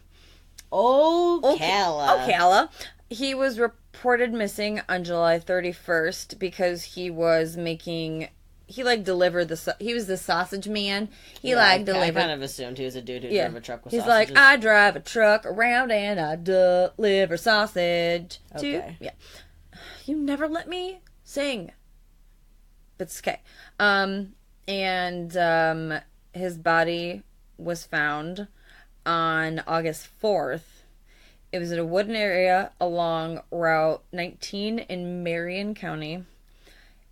Ocala. He was reported missing on July 31st because he was making... He, like, delivered he was the sausage man. Delivered... I kind of assumed he was a dude who drove a truck with He's sausages. like, I drive a truck around and I deliver sausage to... Okay. Yeah. You never let me sing. But it's okay. His body was found on August 4th. It was in a wooded area along Route 19 in Marion County.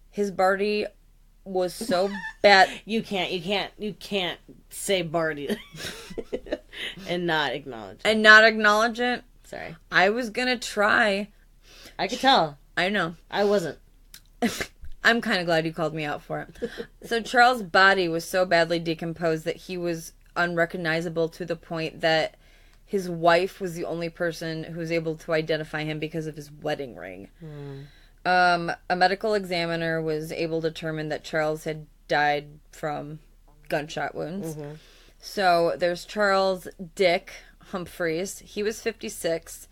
His body was so bad. You can't say Barty and not acknowledge it. And not acknowledge it? Sorry. I was gonna try. I could tell. I know. I wasn't. I'm kind of glad you called me out for it. So Charles' body was so badly decomposed that he was unrecognizable to the point that his wife was the only person who was able to identify him because of his wedding ring. A medical examiner was able to determine that Charles had died from gunshot wounds. So there's Charles Dick Humphreys. He was 56.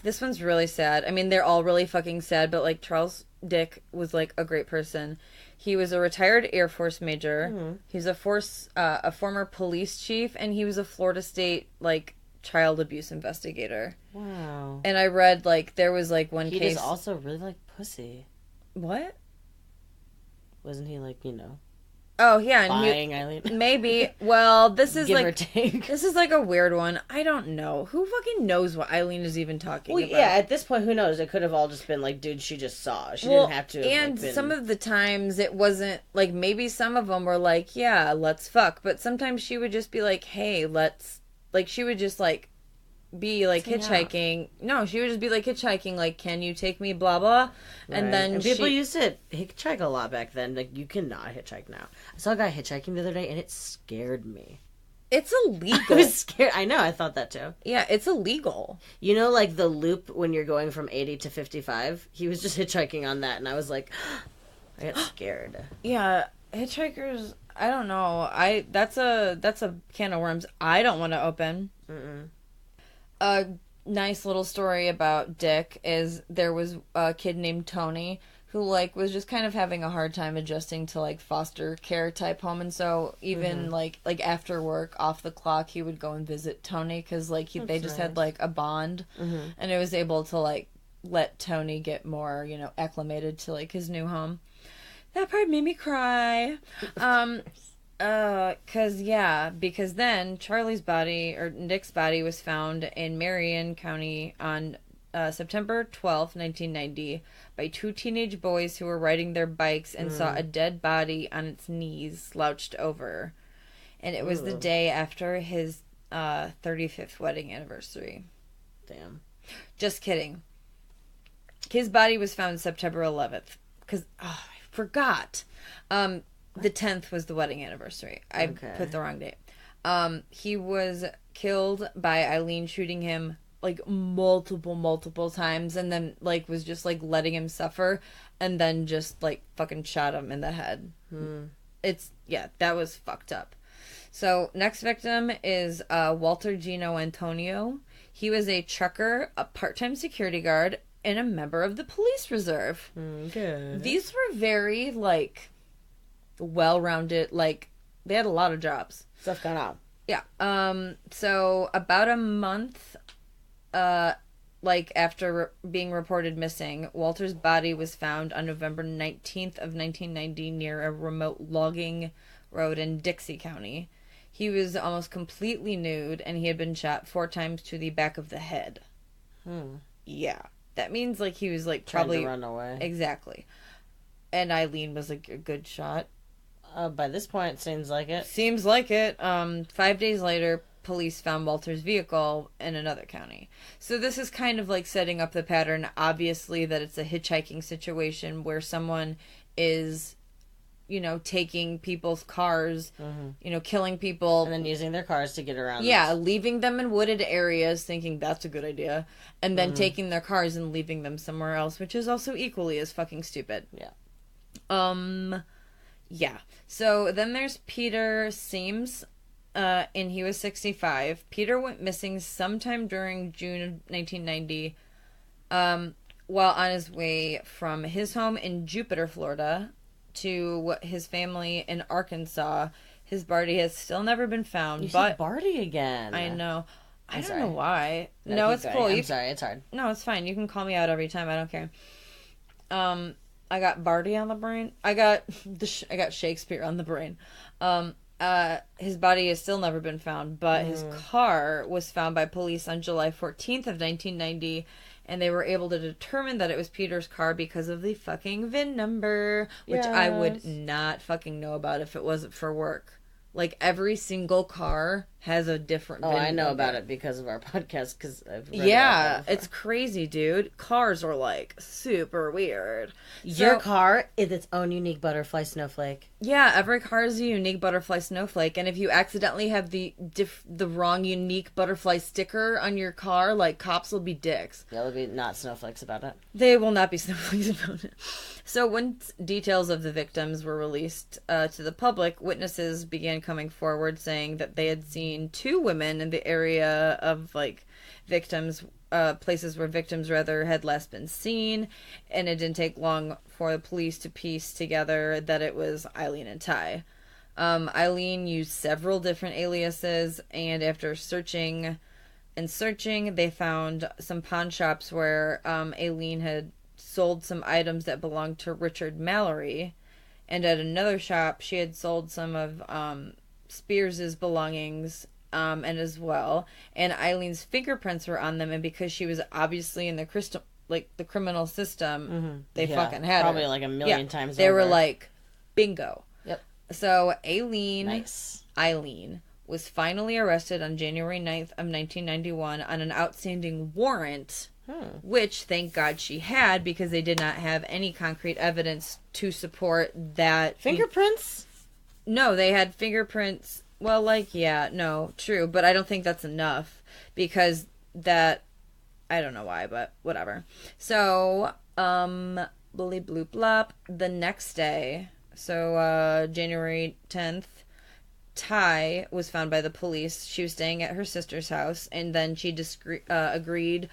This one's really sad. I mean, they're all really fucking sad, but like Charles Dick was like a great person. He was a retired Air Force major. He was a former police chief, and he was a Florida State like child abuse investigator. Wow. And I read like there was like one case. He just also really like pussy. What? Wasn't he like, you know? Oh yeah, and buying Aileen. Maybe. Well, this is Give like or take. This is like a weird one. I don't know. Who fucking knows what Aileen is even talking about? Yeah, at this point, who knows? It could have all just been like, dude, she just saw. She didn't have to. And like, some of the times it wasn't like, maybe some of them were like, yeah, let's fuck. But sometimes she would just be like, hey, let's, like, she would just like be like hitchhiking. No, she would just be like hitchhiking, like, can you take me, blah blah. And then people used to hitchhike a lot back then. Like, you cannot hitchhike now. I saw a guy hitchhiking the other day, and it scared me. It's illegal. I was scared. I know. I thought that too. Yeah, it's illegal. You know, like the loop when you're going from 80 to 55. He was just hitchhiking on that, and I was like, I got scared. Yeah, hitchhikers. I don't know. That's a can of worms I don't want to open. A nice little story about Dick is there was a kid named Tony who like was just kind of having a hard time adjusting to like foster care type home, and so even like after work off the clock he would go and visit Tony because like they just had like a bond, and it was able to like let Tony get more, you know, acclimated to like his new home. That part made me cry. Because then Charlie's body, or Dick's body, was found in Marion County on September 12th, 1990, by 2 teenage boys who were riding their bikes and saw a dead body on its knees, slouched over. And it was the day after his 35th wedding anniversary. Damn. Just kidding. His body was found September 11th. Because, I forgot. The 10th was the wedding anniversary. I put the wrong date. He was killed by Aileen shooting him, like, multiple times, and then, like, was just, like, letting him suffer, and then just, like, fucking shot him in the head. That was fucked up. So, next victim is Walter Gino Antonio. He was a trucker, a part-time security guard, and a member of the police reserve. Good. These were very, like, well-rounded, like, they had a lot of jobs. Stuff going on. Yeah. So, about a month, after being reported missing, Walter's body was found on November 19th of 1990 near a remote logging road in Dixie County. He was almost completely nude, and he had been shot 4 times to the back of the head. Yeah. That means, like, he was, like, probably... trying to run away. Exactly. And Aileen was, like, a good shot. By this point, it seems like it. Seems like it. 5 days later, police found Walter's vehicle in another county. So this is kind of, like, setting up the pattern, obviously, that it's a hitchhiking situation where someone is... you know, taking people's cars, you know, killing people. And then using their cars to get around. Yeah, leaving them in wooded areas, thinking that's a good idea. And then taking their cars and leaving them somewhere else, which is also equally as fucking stupid. Yeah. Yeah. So then there's Peter Seams, and he was 65. Peter went missing sometime during June of 1990, while on his way from his home in Jupiter, Florida, to his family in Arkansas. His body has still never been found. You but said Barty again. I know. I don't sorry. know why. No, it's cool. I'm sorry, it's hard. No, it's fine. You can call me out every time. I don't care. I got Barty on the brain. I got Shakespeare on the brain. His body has still never been found, but his car was found by police on July 14th of 1990. And they were able to determine that it was Peter's car because of the fucking VIN number, which I would not fucking know about if it wasn't for work. Like, every single car has a different VIN number. I know about it because of our podcast, because I've read about it it's crazy, dude. Cars are, like, super weird. Your car is its own unique butterfly snowflake. Yeah, every car is a unique butterfly snowflake, and if you accidentally have the wrong unique butterfly sticker on your car, like, cops will be dicks. Yeah, they'll be not snowflakes about it. They will not be snowflakes about it. So once details of the victims were released to the public, witnesses began coming forward saying that they had seen 2 women in the area of, like, victims, places where victims, rather, had last been seen, and it didn't take long for the police to piece together that it was Aileen and Ty. Aileen used several different aliases, and after searching, they found some pawn shops where Aileen had sold some items that belonged to Richard Mallory, and at another shop she had sold some of Spears's belongings and as well, and Eileen's fingerprints were on them, and because she was obviously in the criminal system, they fucking had probably her. like a million times they over. were like, bingo. Yep. So Aileen was finally arrested on January 9th of 1991 on an outstanding warrant, which, thank God, she had, because they did not have any concrete evidence to support that. Fingerprints? No, they had fingerprints. Well, true, but I don't think that's enough, because that, I don't know why, but whatever. So, bloop bloop blop, the next day, so, January 10th, Ty was found by the police. She was staying at her sister's house, and then she agreed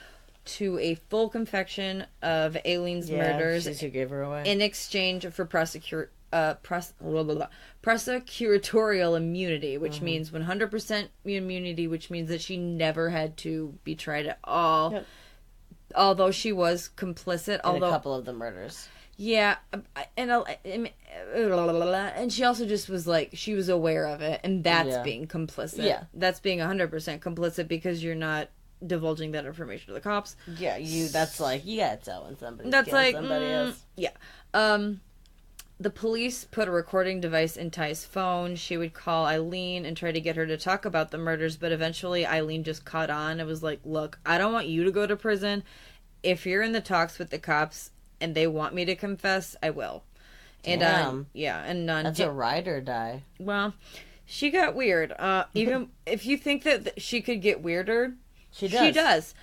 to a full confession of Aileen's murders. She's who gave her away. In exchange for prosecutorial immunity, which means 100% immunity, which means that she never had to be tried at all. Yep. Although she was complicit. In a couple of the murders. Yeah, and she also just was like, she was aware of it, and that's being complicit. Yeah. That's being 100% complicit, because you're not divulging that information to the cops. Yeah, that's like, you gotta tell when somebody's somebody else. Yeah. The police put a recording device in Ty's phone. She would call Aileen and try to get her to talk about the murders, but eventually Aileen just caught on and was like, look, I don't want you to go to prison. if you're in the talks with the cops and they want me to confess, I will. And Damn. that's a ride or die. Well, she got weird. Even if you think that she could get weirder, she does.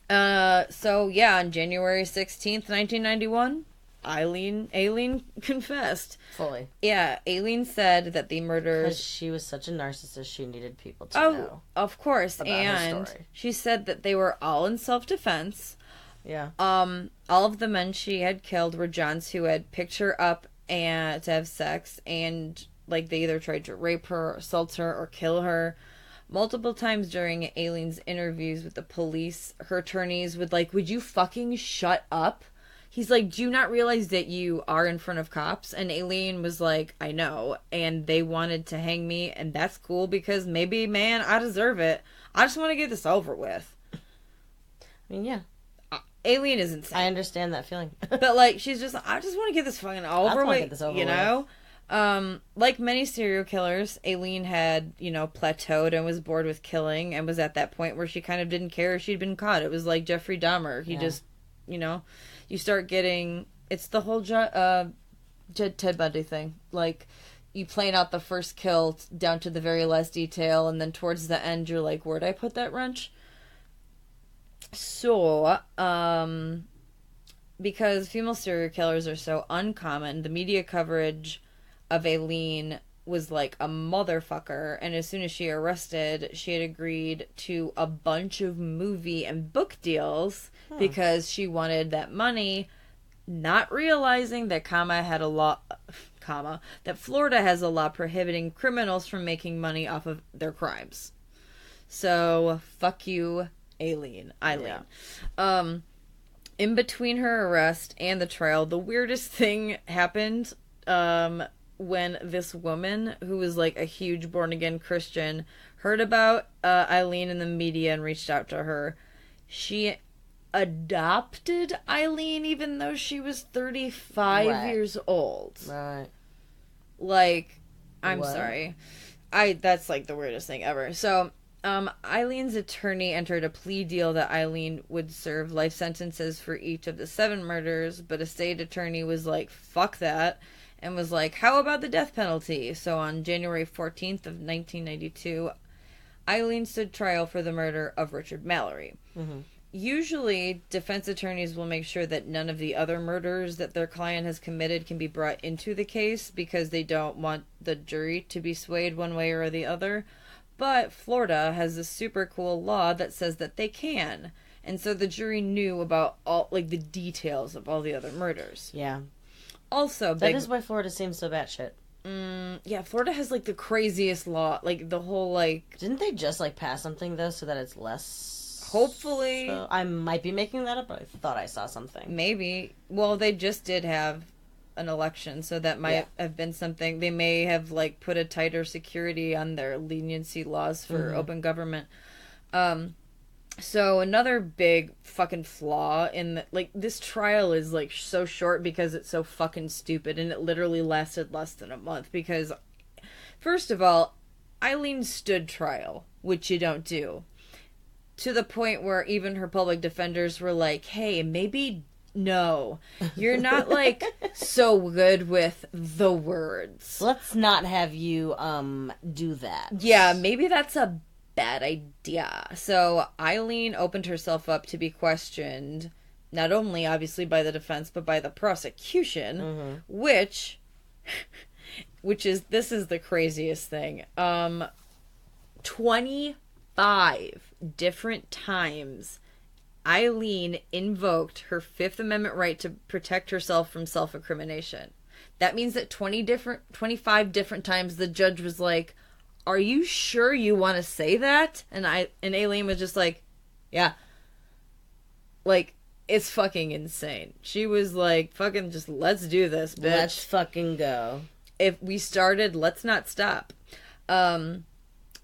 So yeah, on January 16th, 1991, Aileen confessed. Fully. Yeah, Aileen said that the murders... Because she was such a narcissist, she needed people to know. Of course. About and her story. She said that they were all in self-defense. Yeah. All of the men she had killed were Johns who had picked her up and to have sex, and like they either tried to rape her, assault her, or kill her. Multiple times during Aileen's interviews with the police, her attorneys would like, would you fucking shut up? He's like, do you not realize that you are in front of cops? And Aileen was like, I know. And they wanted to hang me. And that's cool because maybe, man, I deserve it. I just want to get this over with. I mean, yeah. Aileen is insane. I understand that feeling. But, like, she's just, I just want to get this fucking over with. Get this over you know? Like many serial killers, Aileen had, plateaued and was bored with killing and was at that point where she kind of didn't care if she'd been caught. It was like Jeffrey Dahmer. He just, you start getting, it's the whole Ted Bundy thing. Like, you plan out the first kill down to the very last detail, and then towards the end, you're like, where'd I put that wrench? So, because female serial killers are so uncommon, the media coverage of Aileen was like a motherfucker, and as soon as she arrested, she had agreed to a bunch of movie and book deals because she wanted that money, not realizing that that Florida has a law prohibiting criminals from making money off of their crimes. So, fuck you, Aileen. Yeah. In between her arrest and the trial, the weirdest thing happened when this woman, who was like a huge born-again Christian, heard about Aileen in the media and reached out to her. She adopted Aileen even though she was 35 years old. Right. Like, I'm sorry. That's like the weirdest thing ever. So, Eileen's attorney entered a plea deal that Aileen would serve life sentences for each of the 7 murders, but a state attorney was like, fuck that, and was like, how about the death penalty? So on January 14th of 1992, Aileen stood trial for the murder of Richard Mallory. Mm-hmm. Usually, defense attorneys will make sure that none of the other murders that their client has committed can be brought into the case because they don't want the jury to be swayed one way or the other. But Florida has a super cool law that says that they can. And so the jury knew about all, like, the details of all the other murders. Yeah. Also, that is why Florida seems so batshit. Yeah, Florida has, like, the craziest law. Like, the whole, like... Didn't they just, like, pass something, though, so that it's less... Hopefully. So, I might be making that up, but I thought I saw something. Maybe. Well, they just did have an election, so that might have been something. They may have, like, put a tighter security on their leniency laws for open government. So another big fucking flaw in the, like, this trial is, like, so short because it's so fucking stupid, and it literally lasted less than a month because, first of all, Aileen stood trial, which you don't do. To the point where even her public defenders were like, hey, maybe no. You're not, like, so good with the words. Let's not have you, do that. Yeah, maybe that's a bad idea. So Aileen opened herself up to be questioned, not only, obviously, by the defense, but by the prosecution, which is, this is the craziest thing. 25 different times Aileen invoked her Fifth Amendment right to protect herself from self-incrimination. That means that 25 different times the judge was like, are you sure you want to say that? And Aileen was just like, yeah. Like, it's fucking insane. She was like, fucking just, let's do this, bitch. Let's fucking go. If we started, let's not stop.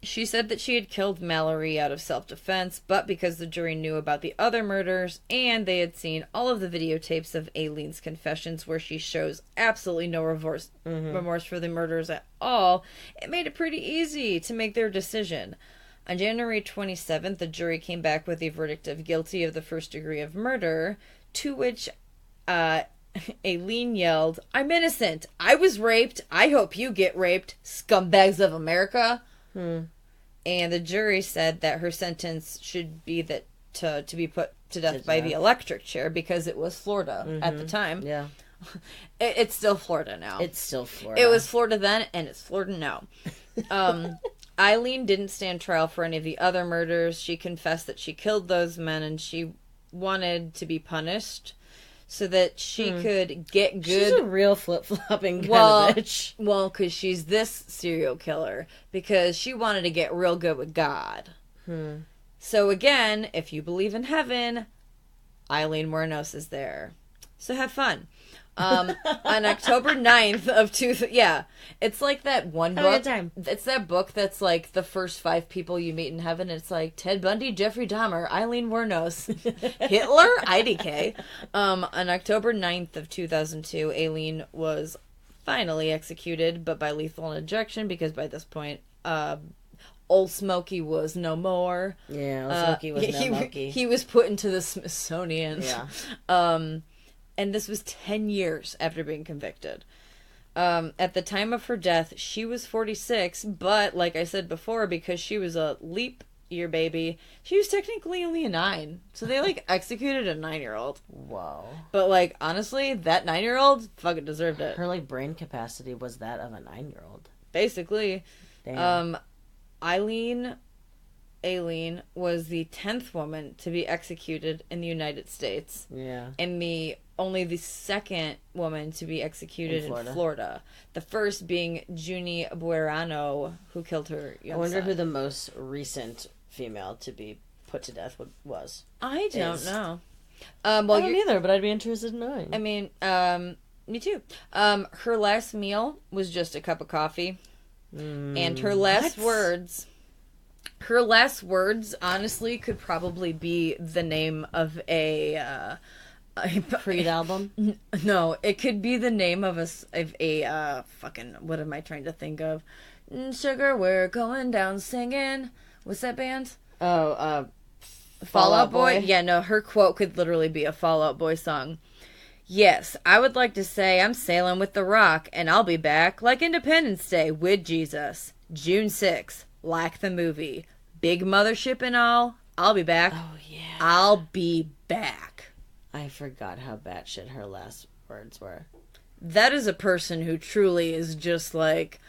She said that she had killed Mallory out of self-defense, but because the jury knew about the other murders, and they had seen all of the videotapes of Aileen's confessions where she shows absolutely no remorse for the murders at all, it made it pretty easy to make their decision. On January 27th, the jury came back with a verdict of guilty of the first degree of murder, to which Aileen yelled, "I'm innocent. I was raped. I hope you get raped, scumbags of America." And the jury said that her sentence should be that to be put to death by the electric chair because it was Florida at the time. Yeah. It's still Florida now. It's still Florida. It was Florida then, and it's Florida now. Eileen didn't stand trial for any of the other murders. She confessed that she killed those men, and she wanted to be punished so that she could get good. She's a real flip-flopping kind of bitch. Well, because she's this serial killer. Because she wanted to get real good with God. So again, if you believe in heaven, Aileen Wuornos is there. So have fun. On October 9th of it's like that one book. Have a good time. It's that book that's like the first 5 people you meet in heaven. It's like Ted Bundy, Jeffrey Dahmer, Aileen Wuornos, Hitler, IDK. On October 9th of 2002, Aileen was finally executed, but by lethal injection because by this point, Old Smokey was no more. Yeah, Old Smokey was no monkey. He was put into the Smithsonian. Yeah. And this was 10 years after being convicted. At the time of her death, she was 46, but like I said before, because she was a leap year baby, she was technically only a 9. So they, like, executed a 9-year-old. Whoa. But, like, honestly, that 9-year-old fucking deserved it. Her, like, brain capacity was that of a 9-year-old. Basically. Damn. Aileen was the 10th woman to be executed in the United States. Yeah. And only the second woman to be executed in Florida. The first being Junie Buerano, who killed her young I wonder son. who the most recent female to be put to death was. I don't know. I don't either, but I'd be interested in knowing. I mean, me too. Her last meal was just a cup of coffee. And her last words... Her last words, honestly, could probably be the name of a Creed album? No, it could be the name of a fucking, what am I trying to think of? Sugar, we're going down singing. What's that band? Oh, Fall Out Boy? Yeah, no, her quote could literally be a Fall Out Boy song. Yes, I would like to say I'm sailing with the rock, and I'll be back like Independence Day with Jesus. June 6th, like the movie. Big mothership and all. I'll be back. Oh, yeah. I'll be back. I forgot how batshit her last words were. That is a person who truly is just, like,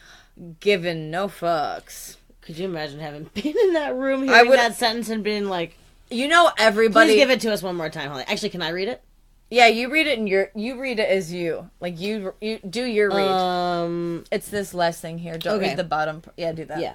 giving no fucks. Could you imagine having been in that room hearing that sentence and being like... You know everybody... Please give it to us one more time, Holly. Actually, can I read it? Yeah, you read it you read it as you. Like, you do your read. It's this last thing here. Don't read the bottom. Yeah, do that. Yeah.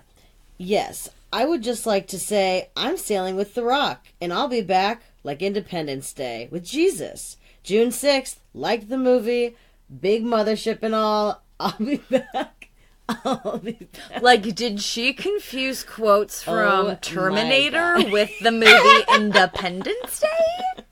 Yes, I would just like to say I'm sailing with the rock, and I'll be back like Independence Day with Jesus. June 6th, like the movie, big mothership and all, I'll be back. I'll be back. Like, did she confuse quotes from Terminator with the movie Independence Day?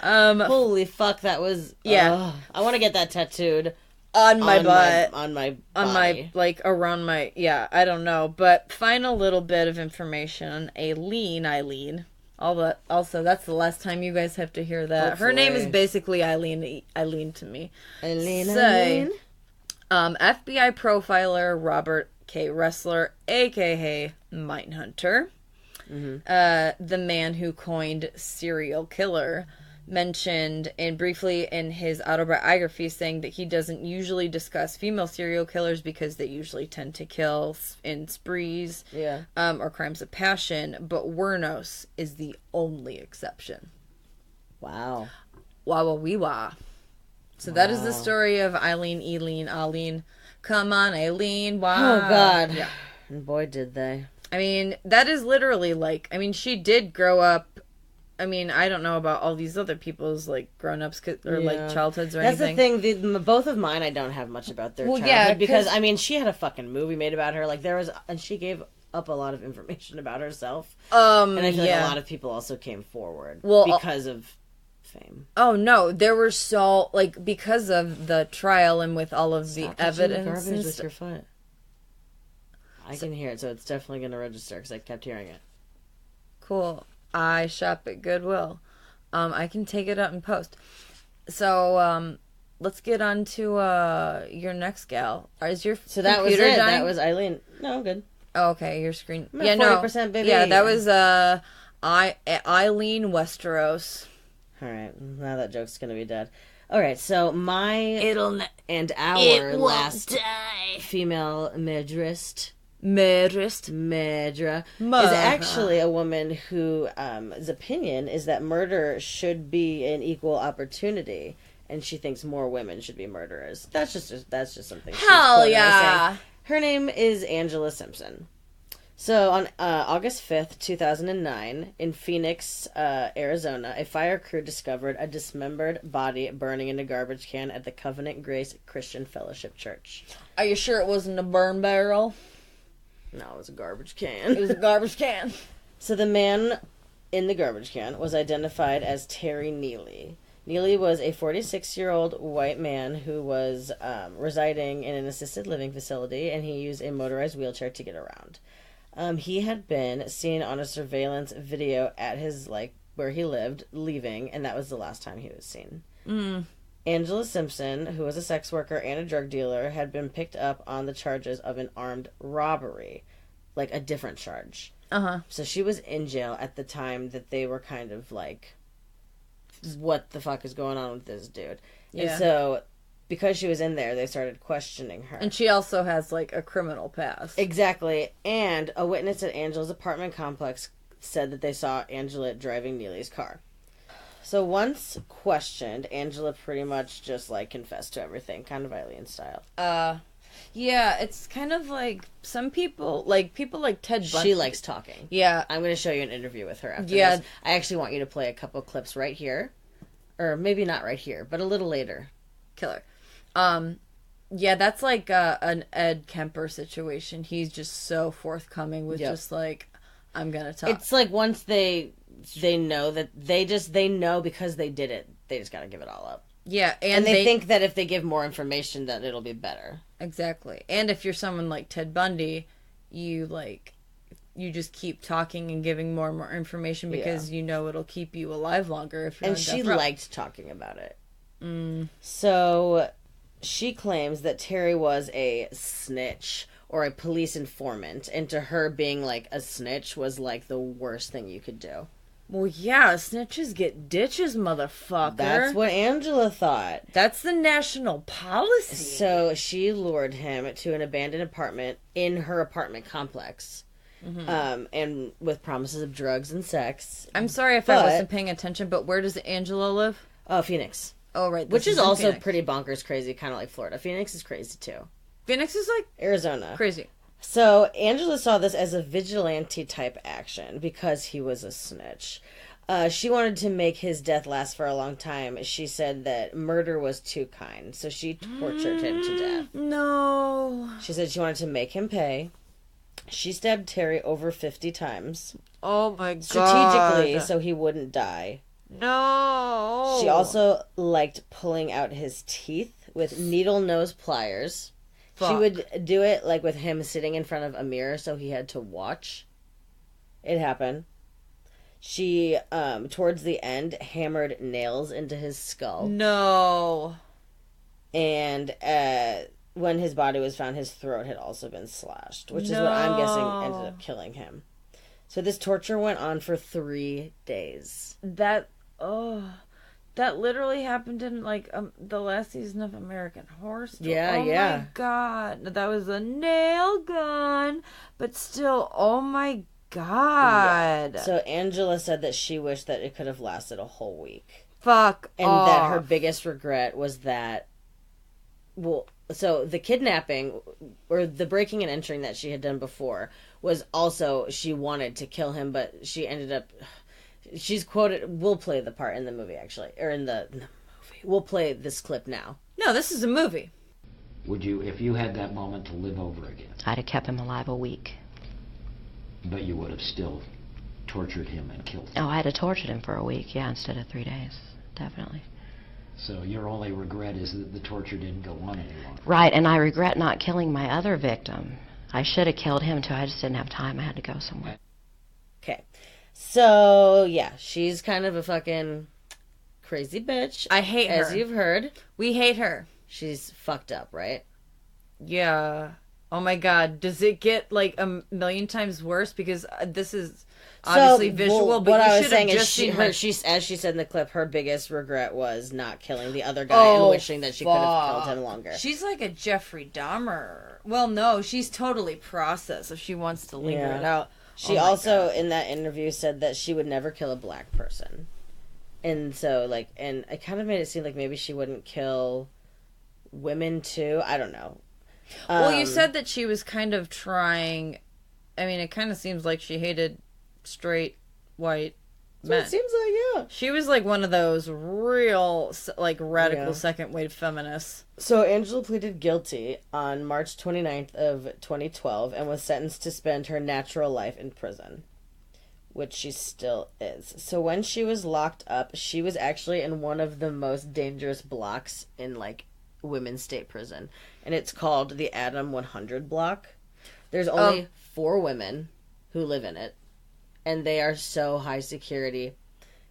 Holy fuck, that was... Yeah. I want to get that tattooed. On my butt. On my body. On my, like, around my... Yeah, I don't know. But final little bit of information on Aileen. Also, that's the last time you guys have to hear that. Hopefully. Her name is basically Aileen to me. Aileen. FBI profiler Robert K. Ressler, a.k.a. Mindhunter, the man who coined serial killer, mentioned briefly in his autobiography saying that he doesn't usually discuss female serial killers because they usually tend to kill in sprees or crimes of passion, but Wuornos is the only exception. Wow. Wah. So that is the story of Aileen. Come on, Aileen. Wow. Oh, God. Yeah. And boy, did they. I mean, that is literally like... I mean, she did grow up... I mean, I don't know about all these other people's, like, grown-ups or, like, childhoods or anything. That's the thing. Both of mine, I don't have much about their childhood. Yeah, because, I mean, she had a fucking movie made about her. Like, and she gave up a lot of information about herself. And I feel like a lot of people also came forward because of fame. Oh, no. There were because of the trial and with all of the evidence. Garbage with your foot. I can hear it, so it's definitely going to register because I kept hearing it. Cool. I shop at Goodwill. I can take it out in post. So, let's get on to your next gal. Is your So that was it. dying? That was Aileen. No, I'm good. Oh, okay, your screen. I'm at 40%, baby. Yeah, that was Aileen Westeros. All right, now that joke's going to be dead. All right, so our last female Medra is actually a woman whose opinion is that murder should be an equal opportunity, and she thinks more women should be murderers. That's just something. Hell yeah! Her name is Angela Simpson. So on August 5th, 2009, in Phoenix, Arizona, a fire crew discovered a dismembered body burning in a garbage can at the Covenant Grace Christian Fellowship Church. Are you sure it wasn't a burn barrel? No, it was a garbage can. It was a garbage can. So the man in the garbage can was identified as Terry Neely. Neely was a 46-year-old white man who was residing in an assisted living facility, and he used a motorized wheelchair to get around. He had been seen on a surveillance video at his, where he lived, leaving, and that was the last time he was seen. Angela Simpson, who was a sex worker and a drug dealer, had been picked up on the charges of an armed robbery, a different charge. So she was in jail at the time that they were kind of what the fuck is going on with this dude? Yeah. And so, because she was in there, they started questioning her. And she also has, a criminal past. Exactly. And a witness at Angela's apartment complex said that they saw Angela driving Neely's car. So once questioned, Angela pretty much just, confessed to everything, kind of Aileen style. Yeah, it's kind of some people, people like Ted Bundy. She likes talking. Yeah. I'm going to show you an interview with her after this. I actually want you to play a couple clips right here. Or maybe not right here, but a little later. Killer. Yeah, that's an Ed Kemper situation. He's just so forthcoming with just I'm gonna talk. It's once they know that they know because they did it, they just gotta give it all up. Yeah, and they think that if they give more information that it'll be better. Exactly. And if you're someone like Ted Bundy, you just keep talking and giving more and more information because you know it'll keep you alive longer if you're And she liked talking about it. So she claims that Terry was a snitch or a police informant, and to her being a snitch was the worst thing you could do. Well, yeah, snitches get ditches, motherfucker. That's what Angela thought. That's the national policy. So she lured him to an abandoned apartment in her apartment complex. And with promises of drugs and sex. I'm sorry if I wasn't paying attention, but where does Angela live? Oh, Phoenix. Oh, right. Which is also Phoenix. Pretty bonkers crazy, kind of like Florida. Phoenix is crazy, too. Phoenix is Arizona. Crazy. So, Angela saw this as a vigilante-type action because he was a snitch. She wanted to make his death last for a long time. She said that murder was too kind, so she tortured him to death. No. She said she wanted to make him pay. She stabbed Terry over 50 times. Oh, my God. Strategically, so he wouldn't die. No. She also liked pulling out his teeth with needle nose pliers. Fuck. She would do it with him sitting in front of a mirror, so he had to watch it happen. She, towards the end, hammered nails into his skull. No. And when his body was found, his throat had also been slashed, which is what I'm guessing ended up killing him. So this torture went on for 3 days. That literally happened in the last season of American Horror Story. Yeah, oh my God, that was a nail gun, but still, oh my God. Yeah. So Angela said that she wished that it could have lasted a whole week. Fuck and off. That her biggest regret was that. Well, so the kidnapping or the breaking and entering that she had done before was also she wanted to kill him, but she ended up. She's quoted. We'll play the part in the movie, actually, or in the movie. We'll play this clip now. No, this is a movie. Would you, if you had that moment to live over again? I'd have kept him alive a week. But you would have still tortured him and killed him. Oh, I'd have tortured him for a week, yeah, instead of 3 days, definitely. So your only regret is that the torture didn't go on any longer. Right, and I regret not killing my other victim. I should have killed him too. I just didn't have time. I had to go somewhere. Okay. So, yeah, she's kind of a fucking crazy bitch. I hate her. As you've heard. We hate her. She's fucked up, right? Yeah. Oh my god. Does it get like a million times worse? Because this is obviously visual, but what you I was should saying have is just seen her. as she said in the clip, her biggest regret was not killing the other guy and wishing that she could have killed him longer. She's like a Jeffrey Dahmer. Well, no, she's totally processed if she wants to linger it out. She also, in that interview, said that she would never kill a black person. And so, like, and it kind of made it seem like maybe she wouldn't kill women, too. I don't know. Well, you said that she was kind of trying... I mean, it kind of seems like she hated straight, white men. It seems like, yeah. She was, like, one of those real, like, radical second-wave feminists. So Angela pleaded guilty on March 29th of 2012 and was sentenced to spend her natural life in prison, which she still is. So when she was locked up, she was actually in one of the most dangerous blocks in, like, women's state prison. And it's called the Adam 100 block. There's only 4 women who live in it. And they are so high security.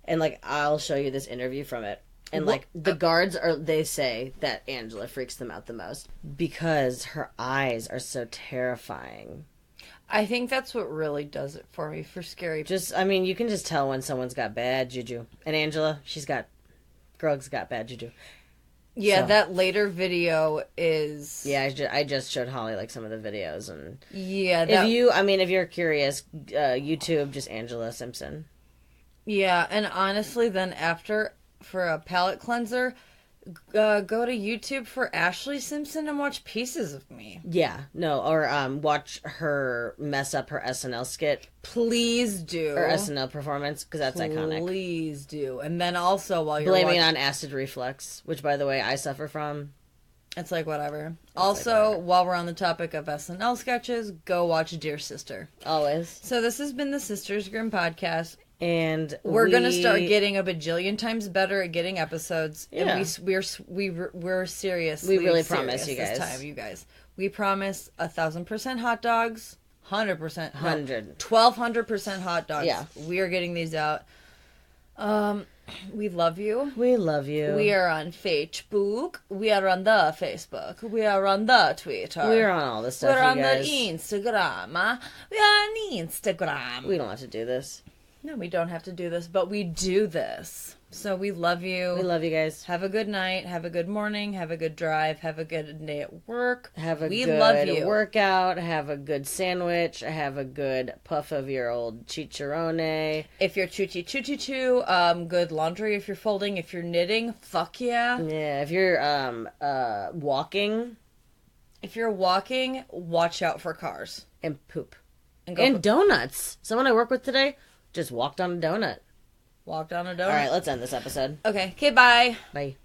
And, like, I'll show you this interview from it. And, like, the guards they say that Angela freaks them out the most because her eyes are so terrifying. I think that's what really does it for me, for scary. I mean, you can just tell when someone's got bad juju. And Angela, Grug's got bad juju. Yeah, so. That later video is... Yeah, I just showed Holly, like, some of the videos. And yeah, if you're curious, YouTube, just Angela Simpson. Yeah, and honestly, then after... for a palate cleanser, go to YouTube for Ashley Simpson and watch Pieces of Me. Yeah, no, or watch her mess up her SNL skit. Please do. Or SNL performance, because that's iconic. Please do. And then also while you're blaming it on acid reflux, which, by the way, I suffer from. It's like, whatever. Also, while we're on the topic of SNL sketches, go watch Dear Sister. Always. So this has been the Sisters Grimm podcast. And we're gonna start getting a bajillion times better at getting episodes. Yeah. And we're serious. We really promise you guys. This time, you guys. We promise 1,000% hot dogs, 100%, 1,200% hot dogs. Yeah, we are getting these out. We love you. We love you. We are on Facebook. We are on the Facebook. We are on the Twitter. We're on all this stuff. We're on guys. the Instagram. We are on Instagram. We don't have to do this. No, we don't have to do this, but we do this. So we love you. We love you guys. Have a good night. Have a good morning. Have a good drive. Have a good day at work. Have a good love you. workout. Have a good sandwich. Have a good puff of your old chicharrone. If you're choo, good laundry if you're folding. If you're knitting, fuck yeah. Yeah, if you're walking. If you're walking, watch out for cars. And poop. And donuts. Someone I work with today just walked on a donut. Walked on a donut? All right, let's end this episode. Okay, bye. Bye.